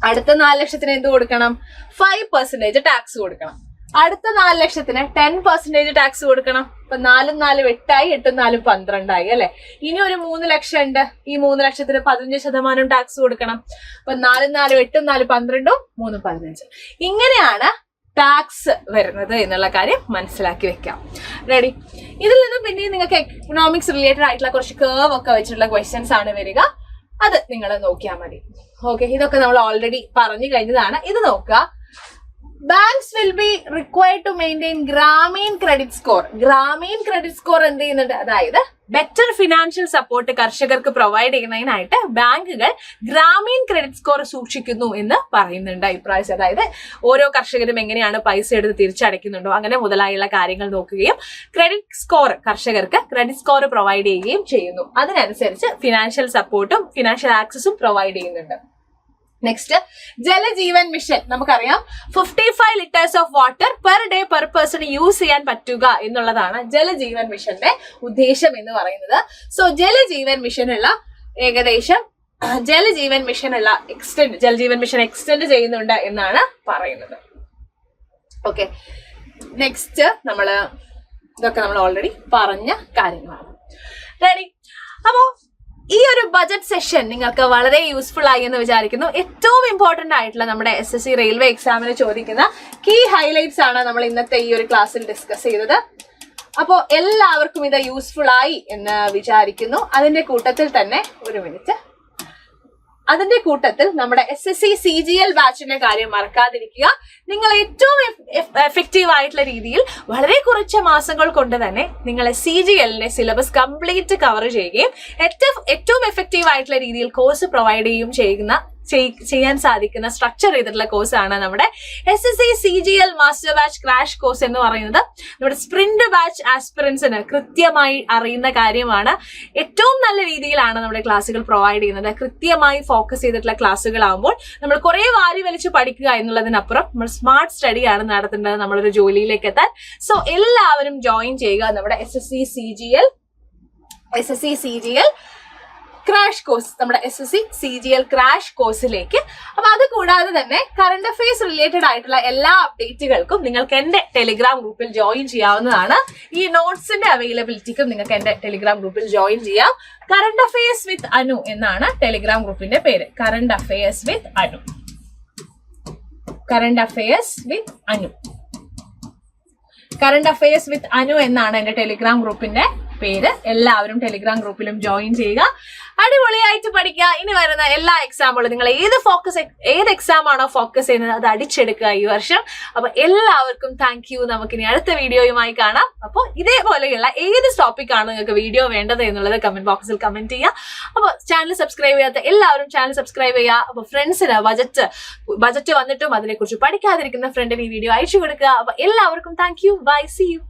അടുത്ത 4 ലക്ഷത്തിന് എന്ത് കൊടുക്കണം, 5% ടാക്സ് കൊടുക്കണം. അടുത്ത 4 ലക്ഷത്തിന് 10% ടാക്സ് കൊടുക്കണം. ഇപ്പൊ 4 4 8 8 4 12 അല്ലെ. ഇനി ഒരു 3 ലക്ഷം ഉണ്ട്. ഈ 3 ലക്ഷത്തിന് 15% ടാക്സ് കൊടുക്കണം. അപ്പൊ 4 4 8 4 12 3 15. ഇങ്ങനെയാണ് ടാക്സ് വരുന്നത് എന്നുള്ള കാര്യം മനസ്സിലാക്കി വെക്കാം. റെഡി? ഇതിൽ നിന്ന് പിന്നെ നിങ്ങൾക്ക് എക്കണോമിക്സ് റിലേറ്റഡ് ആയിട്ടുള്ള കുറച്ച് കേർവ് ഒക്കെ വെച്ചിട്ടുള്ള ക്വസ്റ്റ്യൻസ് ആണ് വരിക. അത് നിങ്ങൾ നോക്കിയാൽ മതി. ഓക്കെ, ഇതൊക്കെ നമ്മൾ ഓൾറെഡി പറഞ്ഞു കഴിഞ്ഞതാണ്. ഇത് നോക്കുക. Banks will will be required to maintain Grameen credit score. Grameen credit score എന്ത് ചെയ്യുന്നുണ്ട്? അതായത് ബെറ്റർ ഫിനാൻഷ്യൽ സപ്പോർട്ട് കർഷകർക്ക് പ്രൊവൈഡ് ചെയ്യുന്നതിനായിട്ട് ബാങ്കുകൾ ഗ്രാമീൺ ക്രെഡിറ്റ് സ്കോർ സൂക്ഷിക്കുന്നു എന്ന് പറയുന്നുണ്ട് ഇപ്രാവശ്യം. അതായത് ഓരോ കർഷകരും എങ്ങനെയാണ് പൈസ എടുത്ത് തിരിച്ചടയ്ക്കുന്നുണ്ടോ അങ്ങനെ മുതലായുള്ള കാര്യങ്ങൾ നോക്കുകയും ക്രെഡിറ്റ് സ്കോർ കർഷകർക്ക് ക്രെഡിറ്റ് സ്കോർ പ്രൊവൈഡ് ചെയ്യുകയും ചെയ്യുന്നു. അതിനനുസരിച്ച് ഫിനാൻഷ്യൽ സപ്പോർട്ടും ഫിനാൻഷ്യൽ ആക്സസും പ്രൊവൈഡ് ചെയ്യുന്നുണ്ട്. Next, Jal Jeevan mission. നമുക്കറിയാം 55 litres of water per day per person use ചെയ്യാൻ പറ്റുക എന്നുള്ളതാണ് ജലജീവൻ മിഷന്റെ ഉദ്ദേശം എന്ന് പറയുന്നത്. സോ ജലജീവൻ മിഷനുള്ള ഏകദേശം ജലജീവൻ മിഷൻ എക്സ്റ്റെൻഡ് ചെയ്യുന്നുണ്ട് എന്നാണ് പറയുന്നത്. ഓക്കെ, നെക്സ്റ്റ് ഇതൊക്കെ നമ്മൾ ഓൾറെഡി പറഞ്ഞ കാര്യങ്ങളാണ്. റെഡി? അപ്പോ ഈ ഒരു ബജറ്റ് സെഷൻ നിങ്ങൾക്ക് വളരെ യൂസ്ഫുൾ ആയി എന്ന് വിചാരിക്കുന്നു. ഏറ്റവും ഇമ്പോർട്ടന്റ് ആയിട്ടുള്ള നമ്മുടെ SSC റെയിൽവേ എക്സാമിന് ചോദിക്കുന്ന കീ ഹൈലൈറ്റ്സ് ആണ് നമ്മൾ ഇന്നത്തെ ഈ ഒരു ക്ലാസ്സിൽ ഡിസ്കസ് ചെയ്തത്. അപ്പോൾ എല്ലാവർക്കും ഇത് യൂസ്ഫുൾ ആയി എന്ന് വിചാരിക്കുന്നു. അതിന്റെ കൂട്ടത്തിൽ നമ്മുടെ SSC CGL ബാച്ചിന്റെ കാര്യം മറക്കാതിരിക്കുക. നിങ്ങൾ ഏറ്റവും എഫക്റ്റീവ് ആയിട്ടുള്ള രീതിയിൽ വളരെ കുറച്ച് മാസങ്ങൾ കൊണ്ട് തന്നെ നിങ്ങളെ CGLന്റെ സിലബസ് കംപ്ലീറ്റ് കവർ ചെയ്യുകയും ഏറ്റവും എഫക്റ്റീവ് ആയിട്ടുള്ള രീതിയിൽ കോഴ്സ് പ്രൊവൈഡ് ചെയ്യാൻ സാധിക്കുന്ന സ്ട്രക്ചർ ചെയ്തിട്ടുള്ള കോഴ്സാണ് നമ്മുടെ SSC CGL master batch crash course എന്ന് പറയുന്നത്. നമ്മുടെ സ്പ്രിന്റ് ബാച്ച് ആസ്പിറൻസിന് കൃത്യമായി അറിയുന്ന കാര്യമാണ്. ഏറ്റവും നല്ല രീതിയിലാണ് നമ്മുടെ ക്ലാസ്സുകൾ പ്രൊവൈഡ് ചെയ്യുന്നത്. കൃത്യമായി ഫോക്കസ് ചെയ്തിട്ടുള്ള ക്ലാസ്സുകളാകുമ്പോൾ നമ്മൾ കുറെ വാരി വലിച്ച് പഠിക്കുക എന്നുള്ളതിനപ്പുറം നമ്മൾ സ്മാർട്ട് സ്റ്റഡിയാണ് നടത്തേണ്ടത് നമ്മളൊരു ജോലിയിലേക്ക് എത്താൻ. സോ എല്ലാവരും ജോയിൻ ചെയ്യുക നമ്മുടെ SSC CGL ക്രാഷ് കോഴ്സ്, നമ്മുടെ SSC CGL ക്രാഷ് കോഴ്സിലേക്ക്. അപ്പൊ അത് കൂടാതെ തന്നെ കറണ്ട് അഫയേഴ്സ് റിലേറ്റഡ് ആയിട്ടുള്ള എല്ലാ അപ്ഡേറ്റുകൾക്കും നിങ്ങൾക്ക് എന്റെ ടെലിഗ്രാം ഗ്രൂപ്പിൽ ജോയിൻ ചെയ്യാവുന്നതാണ്. ഈ നോട്ട്സിന്റെ അവൈലബിലിറ്റിക്കും നിങ്ങൾക്ക് എന്റെ ടെലിഗ്രാം ഗ്രൂപ്പിൽ ജോയിൻ ചെയ്യാം. കറണ്ട് അഫയേഴ്സ് വിത്ത് അനു എന്നാണ് ടെലിഗ്രാം ഗ്രൂപ്പിന്റെ പേര്. കറണ്ട് അഫയേഴ്സ് വിത്ത് അനു എന്നാണ് എന്റെ ടെലിഗ്രാം ഗ്രൂപ്പിന്റെ പേര്. എല്ലാവരും ടെലിഗ്രാം ഗ്രൂപ്പിലും ജോയിൻ ചെയ്യുക. അടിപൊളിയായിട്ട് പഠിക്കുക. ഇനി വരുന്ന എല്ലാ എക്സാമുകളും നിങ്ങൾ ഏത് എക്സാം ആണോ ഫോക്കസ് ചെയ്യുന്നത് അത് അടിച്ചെടുക്കുക ഈ വർഷം. അപ്പൊ എല്ലാവർക്കും താങ്ക് യു. നമുക്കിനി അടുത്ത വീഡിയോയുമായി കാണാം. അപ്പോൾ ഇതേപോലെയുള്ള ഏത് ടോപ്പിക് ആണ് നിങ്ങൾക്ക് വീഡിയോ വേണ്ടത് എന്നുള്ളത് കമന്റ് ബോക്സിൽ കമന്റ് ചെയ്യുക. അപ്പോൾ ചാനൽ സബ്സ്ക്രൈബ് ചെയ്യാത്ത എല്ലാവരും ചാനൽ സബ്സ്ക്രൈബ് ചെയ്യുക. അപ്പോൾ ഫ്രണ്ട്സിന് ബജറ്റ് വന്നിട്ടും അതിനെക്കുറിച്ച് പഠിക്കാതിരിക്കുന്ന ഫ്രണ്ടിന് ഈ വീഡിയോ അയച്ചു കൊടുക്കുക. അപ്പൊ എല്ലാവർക്കും thank you. Bye, see U.